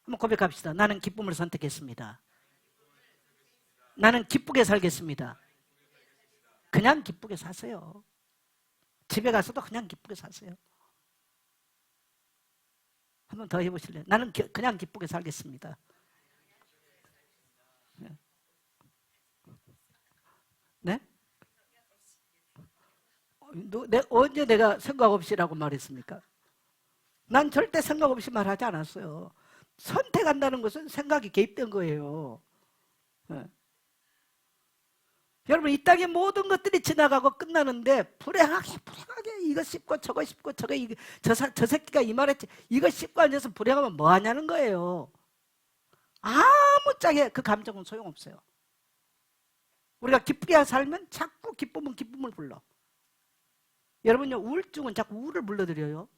한번 고백합시다. 나는 기쁨을 선택했습니다. 나는 기쁘게 살겠습니다. 그냥 기쁘게 사세요. 집에 가서도 그냥 기쁘게 사세요. 한번 더 해보실래요? 나는 그냥 기쁘게 살겠습니다. 네? 언제 내가 생각 없이라고 말했습니까? 난 절대 생각 없이 말하지 않았어요. 선택한다는 것은 생각이 개입된 거예요. 네. 여러분 이 땅의 모든 것들이 지나가고 끝나는데 불행하게 이거 씹고 저거 씹고 저 새끼가 이 말했지 이거 씹고 앉아서 불행하면 뭐 하냐는 거예요. 아무짝에 그 감정은 소용없어요. 우리가 기쁘게 살면 자꾸 기쁨은 기쁨을 불러. 여러분요, 우울증은 자꾸 우울을 불러들여요.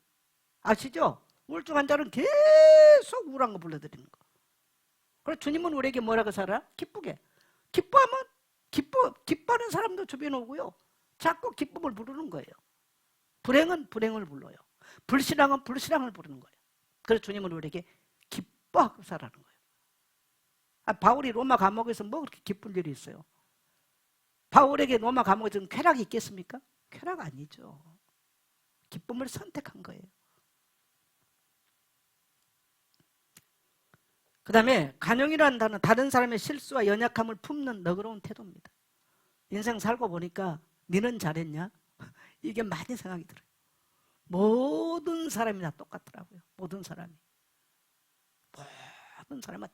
아시죠? 우울증 환자는 계속 우울한 거 불러들이는 거. 그래서 주님은 우리에게 뭐라고 살아? 기쁘게. 기뻐하면 기뻐하는 사람도 주변에 오고요. 자꾸 기쁨을 부르는 거예요. 불행은 불행을 불러요. 불신앙은 불신앙을 부르는 거예요. 그래서 주님은 우리에게 기뻐하고 살라는 거예요. 바울이 로마 감옥에서 뭐 그렇게 기쁜 일이 있어요? 바울에게 로마 감옥에서 쾌락이 있겠습니까? 쾌락 아니죠. 기쁨을 선택한 거예요. 그 다음에 간용이라는 단어는 다른 사람의 실수와 연약함을 품는 너그러운 태도입니다. 인생 살고 보니까 니는 잘했냐? 이게 많이 생각이 들어요. 모든 사람이 다 똑같더라고요. 모든 사람이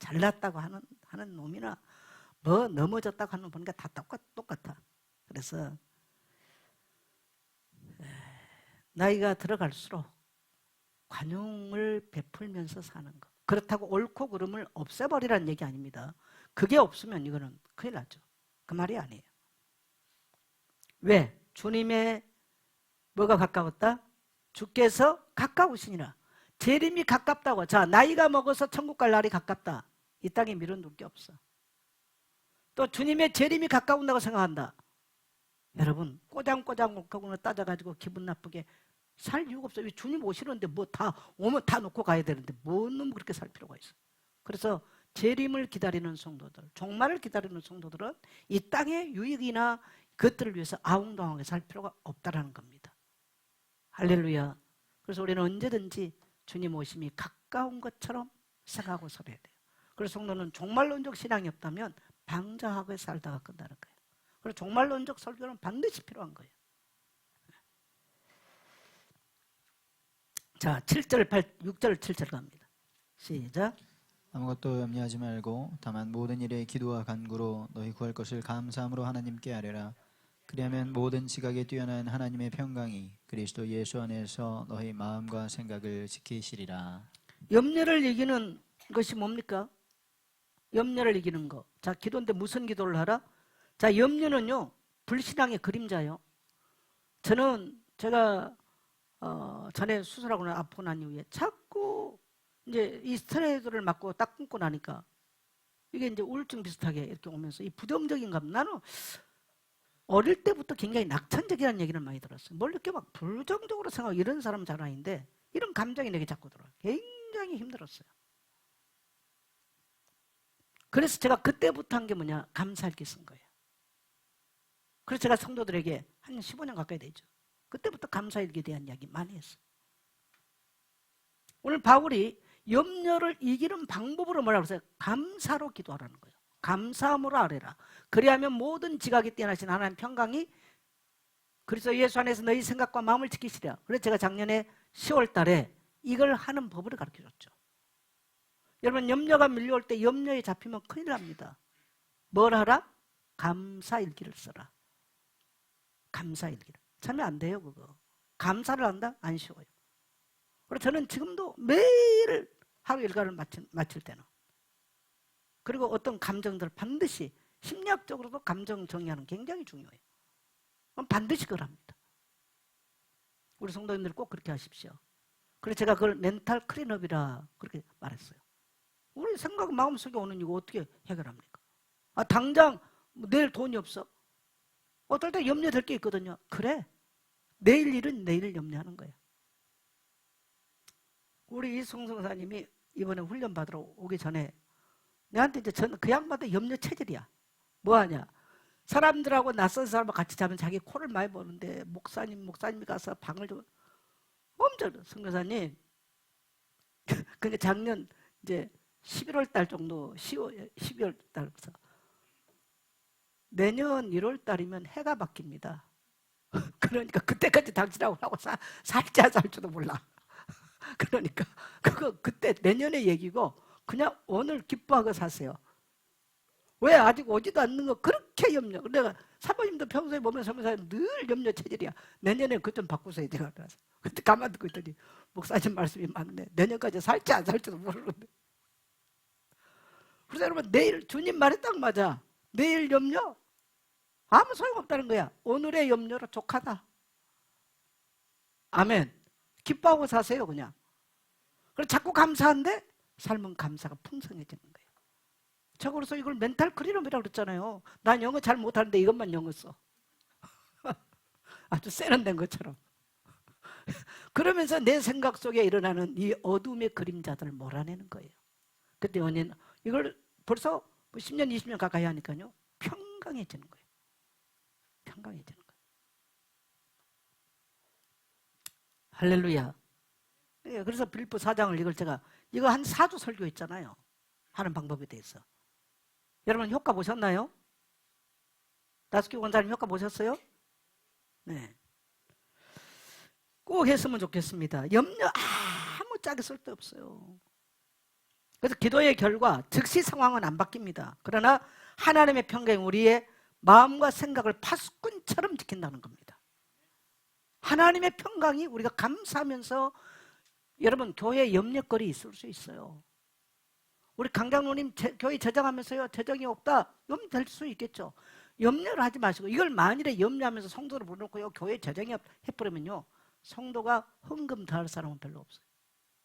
잘났다고 하는 놈이나 뭐 넘어졌다고 하는 놈 보니까 다 똑같아. 그래서 나이가 들어갈수록 관용을 베풀면서 사는 거. 그렇다고 옳고 그름을 없애버리라는 얘기 아닙니다. 그게 없으면 이거는 큰일 나죠. 그 말이 아니에요. 왜? 주님의 뭐가 가까웠다? 주께서 가까우시니라. 재림이 가깝다고. 자, 나이가 먹어서 천국 갈 날이 가깝다. 이 땅에 미뤄둘 게 없어. 또 주님의 재림이 가까운다고 생각한다. 여러분, 꼬장꼬장 옳고 따져가지고 기분 나쁘게 살 이유가 없어요. 주님 오시는데 뭐 다 오면 다 놓고 가야 되는데 뭔 놈 그렇게 살 필요가 있어. 그래서 재림을 기다리는 성도들, 종말을 기다리는 성도들은 이 땅의 유익이나 그것들을 위해서 아웅다웅하게 살 필요가 없다라는 겁니다. 할렐루야. 그래서 우리는 언제든지 주님 오심이 가까운 것처럼 생각하고 살아야 돼요. 그래서 성도는 종말론적 신앙이 없다면 방자하게 살다가 끝나는 거예요. 그래서 종말론적 설교는 반드시 필요한 거예요. 자, 7절, 6절, 7절 갑니다. 시작. 아무것도 염려하지 말고 다만 모든 일에 기도와 간구로 너희 구할 것을 감사함으로 하나님께 아뢰라. 그리하면 모든 지각에 뛰어난 하나님의 평강이 그리스도 예수 안에서 너희 마음과 생각을 지키시리라. 염려를 이기는 것이 뭡니까? 염려를 이기는 거. 자, 기도인데 무슨 기도를 하라? 자, 염려는요, 불신앙의 그림자예요. 제가 전에 수술하고 아프고 난 이후에 자꾸 이제 이 스테로이드를 맞고 딱 끊고 나니까 이게 이제 우울증 비슷하게 이렇게 오면서 이 부정적인 감. 나는 어릴 때부터 굉장히 낙천적이라는 얘기를 많이 들었어요. 뭘 이렇게 막 부정적으로 생각하고 이런 사람은 잘 아닌데 이런 감정이 내게 자꾸 들어요. 굉장히 힘들었어요. 그래서 제가 그때부터 한 게 뭐냐? 감사일기 쓴 거예요. 그래서 제가 성도들에게 한 15년 가까이 되죠. 그때부터 감사일기에 대한 이야기 많이 했어요. 오늘 바울이 염려를 이기는 방법으로 뭐라고 했어요? 감사로 기도하라는 거예요. 감사함으로 아뢰라. 그리하면 모든 지각이 뛰어나신 하나님 평강이 그리스도 예수 안에서 너희 생각과 마음을 지키시리라. 그래서 제가 작년에 10월 달에 이걸 하는 법을 가르쳐줬죠. 여러분, 염려가 밀려올 때 염려에 잡히면 큰일 납니다. 뭘 하라? 감사일기를 써라. 감사일기를. 참여 안 돼요, 그거. 감사를 한다? 안 쉬워요. 그래서 저는 지금도 매일 하루 일과를 마칠 때는 그리고 어떤 감정들을 반드시 심리학적으로도 감정 정리하는 게 굉장히 중요해요. 반드시 그걸 합니다. 우리 성도님들 꼭 그렇게 하십시오. 그래서 제가 그걸 멘탈 클린업이라 그렇게 말했어요. 우리 생각 마음속에 오는 이거 어떻게 해결합니까? 당장 내일 돈이 없어. 어떨 때 염려될 게 있거든요. 그래. 내일 일은 내일 염려하는 거예요. 우리 이송성사님이 이번에 훈련 받으러 오기 전에 내한테 이제 저는 그 양반도 염려 체질이야. 뭐 하냐? 사람들하고 낯선 사람하고 같이 자면 자기 코를 많이 보는데 목사님이 가서 방을 좀 엄청 성교사님. 그게 작년 이제 11월 달 정도 12월 달부터 내년 1월 달이면 해가 바뀝니다. 그러니까 그때까지 당신하고 하고 살지 안 살지도 몰라. 그러니까 그때 내년의 얘기고 그냥 오늘 기뻐하고 사세요. 왜 아직 오지도 않는 거 그렇게 염려. 내가 사모님도 평소에 보면 사모님 늘 염려 체질이야. 내년에 그것 좀 바꾸세요. 제가 그래서 그때 가만 듣고 있더니 목사님 말씀이 맞네. 내년까지 살지 안 살지도 모르는데. 그래서 여러분 내일 주님 말이 딱 맞아. 내일 염려 아무 소용없다는 거야. 오늘의 염려로 족하다. 아멘. 기뻐하고 사세요 그냥. 그래서 자꾸 감사한데 삶은 감사가 풍성해지는 거예요. 저거로서 이걸 멘탈 크리럼이라고 그랬잖아요. 난 영어 잘 못하는데 이것만 영어 써. 아주 세련된 것처럼. 그러면서 내 생각 속에 일어나는 이 어둠의 그림자들을 몰아내는 거예요. 그때 원인 이걸 벌써 10년 20년 가까이 하니까요 평강해지는 거예요. 평강해지는 거예요. 할렐루야. 그래서 빌립보 4장을 이거 한 4주 설교했잖아요. 하는 방법에 대해서. 여러분 효과 보셨나요? 다스키 원사님 효과 보셨어요? 네. 꼭 했으면 좋겠습니다. 염려 아무 짝에 쓸데없어요. 그래서 기도의 결과 즉시 상황은 안 바뀝니다. 그러나 하나님의 평강이 우리의 마음과 생각을 파수꾼처럼 지킨다는 겁니다. 하나님의 평강이 우리가 감사하면서 여러분 교회에 염려거리 있을 수 있어요. 우리 강장로님 교회 제정하면서요 재정이 없다 염려될 수 있겠죠. 염려를 하지 마시고 이걸 만일에 염려하면서 성도를 불러놓고 교회 재정이 해버리면요 성도가 헌금 다 할 사람은 별로 없어요.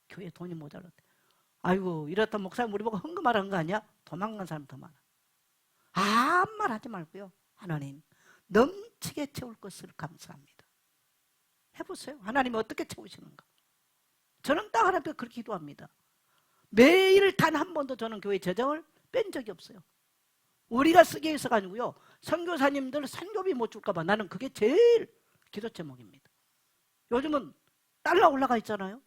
교회에 돈이 모자랄 때 아이고 이렇다 목사님 우리 보고 헌금하라는 거 아니야? 도망간 사람 더 많아. 아무 말 하지 말고요. 하나님 넘치게 채울 것을 감사합니다. 해보세요. 하나님이 어떻게 채우시는가. 저는 딱 하나님께 그렇게 기도합니다. 매일 단 한 번도 저는 교회 재정을 뺀 적이 없어요. 우리가 쓰게 해서가 아니고요. 선교사님들 선교비 못 줄까 봐 나는 그게 제일 기도 제목입니다. 요즘은 달러 올라가 있잖아요.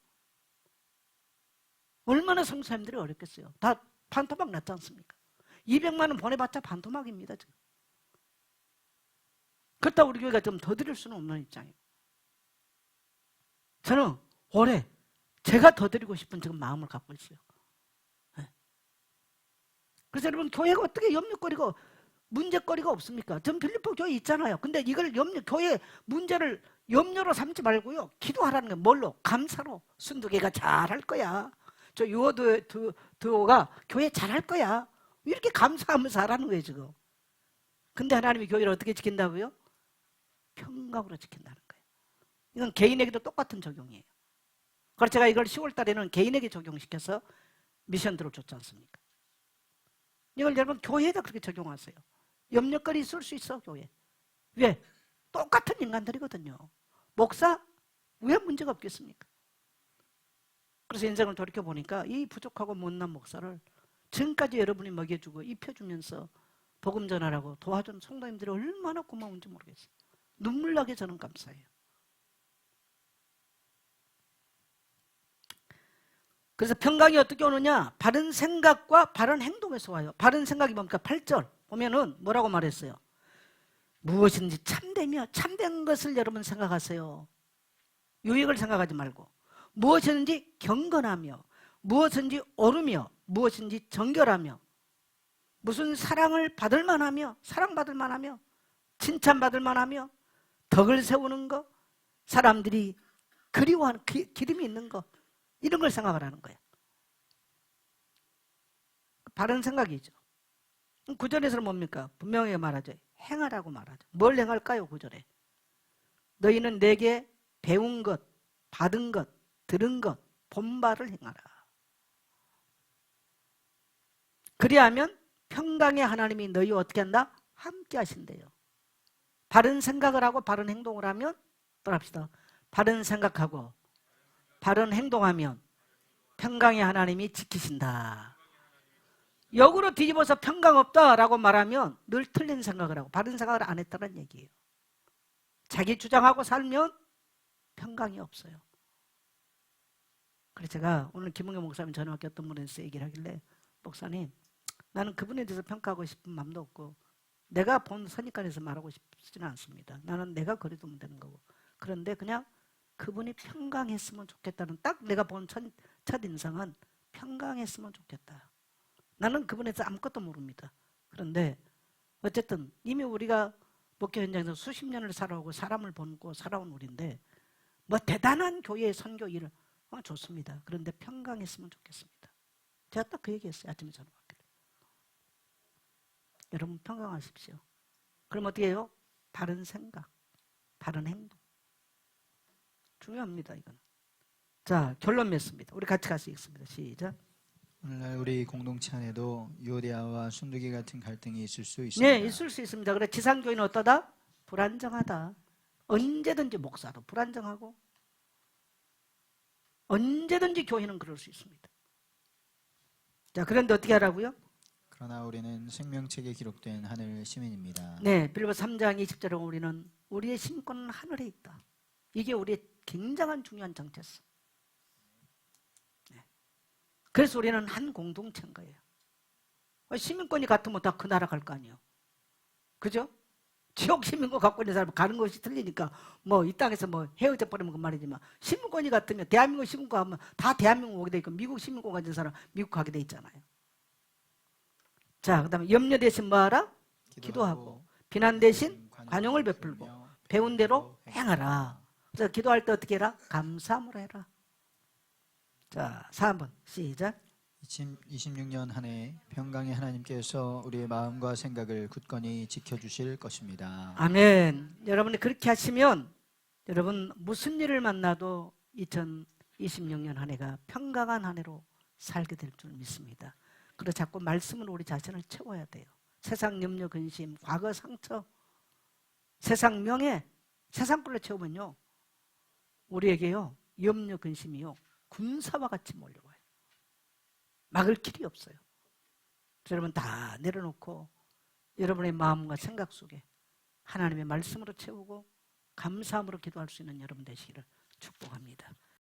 얼마나 선교사님들이 어렵겠어요. 다 반토막 났지 않습니까? 200만 원 보내봤자 반토막입니다. 지금. 그렇다고 우리 교회가 좀 더 드릴 수는 없는 입장이에요. 저는 올해 제가 더 드리고 싶은 지금 마음을 갖고 있어요. 네. 그래서 여러분 교회가 어떻게 염려거리가 문제거리가 없습니까? 전 빌립보 교회 있잖아요. 근데 이걸 교회 문제를 염려로 삼지 말고요. 기도하라는 게 뭘로? 감사로. 순두개가 잘할 거야. 저 유어드오가 교회 잘할 거야. 이렇게 감사하면서 하라는 거예요 지금. 근데 하나님이 교회를 어떻게 지킨다고요? 평강으로 지킨다는 거예요. 이건 개인에게도 똑같은 적용이에요. 그래서 제가 이걸 10월 달에는 개인에게 적용시켜서 미션들을 줬지 않습니까? 이걸 여러분 교회에다 그렇게 적용하세요. 염려거리 있을 수 있어 교회. 왜? 똑같은 인간들이거든요. 목사 왜 문제가 없겠습니까? 그래서 인생을 돌이켜보니까 이 부족하고 못난 목사를 지금까지 여러분이 먹여주고 입혀주면서 복음 전하라고 도와준 성도님들이 얼마나 고마운지 모르겠어요. 눈물 나게 저는 감사해요. 그래서 평강이 어떻게 오느냐? 바른 생각과 바른 행동에서 와요. 바른 생각이 뭡니까? 8절 보면은 뭐라고 말했어요? 무엇인지 참되며 참된 것을 여러분 생각하세요. 유익을 생각하지 말고 무엇이든지 경건하며 무엇인지 옳으며 무엇인지 정결하며 무슨 사랑을 받을 만하며 사랑받을 만하며 칭찬받을 만하며 덕을 세우는 것 사람들이 그리워하는 기름이 있는 것 이런 걸 생각하라는 거예요. 바른 생각이죠. 구절에서는 뭡니까? 분명히 말하죠. 행하라고 말하죠. 뭘 행할까요? 구절에 너희는 내게 배운 것 받은 것 들은 것 본바를 행하라. 그리하면 평강의 하나님이 너희와 어떻게 한다? 함께 하신대요. 바른 생각을 하고 바른 행동을 하면 떠납시다. 바른 생각하고 바른 행동하면 평강의 하나님이 지키신다. 역으로 뒤집어서 평강 없다라고 말하면 늘 틀린 생각을 하고 바른 생각을 안 했다는 얘기예요. 자기 주장하고 살면 평강이 없어요. 그래서 제가 오늘 김은경 목사님 전화할게 어떤 분에서 얘기를 하길래 목사님 나는 그분에 대해서 평가하고 싶은 마음도 없고 내가 본 선입관에서 말하고 싶지는 않습니다. 나는 내가 거리두면 되는 거고 그런데 그냥 그분이 평강했으면 좋겠다는 딱 내가 본 첫 인상은 평강했으면 좋겠다. 나는 그분에 대해서 아무것도 모릅니다. 그런데 어쨌든 이미 우리가 목회 현장에서 수십 년을 살아오고 사람을 보고 살아온 우리인데 뭐 대단한 교회의 선교 일을 좋습니다. 그런데 평강했으면 좋겠습니다. 제가 딱 그 얘기했어요. 아침에 전화 받기로. 여러분 평강하십시오. 그럼 어떻게 해요? 바른 생각, 바른 행동. 중요합니다, 이건. 자, 결론 맺습니다. 우리 같이 가시겠습니다. 시작. 오늘날 우리 공동체 안에도 유오디아와 순두기 같은 갈등이 있을 수 있습니다. 네, 있을 수 있습니다. 그래, 지상교회는 어떠다? 불안정하다. 언제든지 목사도 불안정하고 언제든지 교회는 그럴 수 있습니다. 자, 그런데 어떻게 하라고요? 그러나 우리는 생명책에 기록된 하늘 시민입니다. 네, 빌립보 3장 20절에 우리는 우리의 신권은 하늘에 있다. 이게 우리의 굉장한 중요한 정체성. 네. 그래서 우리는 한 공동체인 거예요. 시민권이 같으면 다 그 나라 갈 거 아니에요. 그죠? 지역 시민권 갖고 있는 사람은 가는 것이 틀리니까 뭐 이 땅에서 뭐 헤어져 버리면 그 말이지만 시민권이 같으면 대한민국 시민권 하면 다 대한민국 오게 돼 있고 미국 시민권 가진 사람 미국 가게 돼 있잖아요. 자, 그 다음에 염려 대신 뭐하라? 기도하고 비난 대신 관용을 베풀고 배운 대로 행하라. 그래서 기도할 때 어떻게 해라? 감사함으로 해라. 자, 4번 시작. 2026년 한 해 평강의 하나님께서 우리의 마음과 생각을 굳건히 지켜주실 것입니다. 아멘. 여러분이 그렇게 하시면 여러분 무슨 일을 만나도 2026년 한 해가 평강한 한 해로 살게 될 줄 믿습니다. 그래서 자꾸 말씀으로 우리 자신을 채워야 돼요. 세상 염려 근심, 과거 상처, 세상 명예, 세상 걸로 채우면요 우리에게요 염려 근심이요 군사와 같이 몰려와요. 막을 길이 없어요. 여러분 다 내려놓고 여러분의 마음과 생각 속에 하나님의 말씀으로 채우고 감사함으로 기도할 수 있는 여러분 되시기를 축복합니다.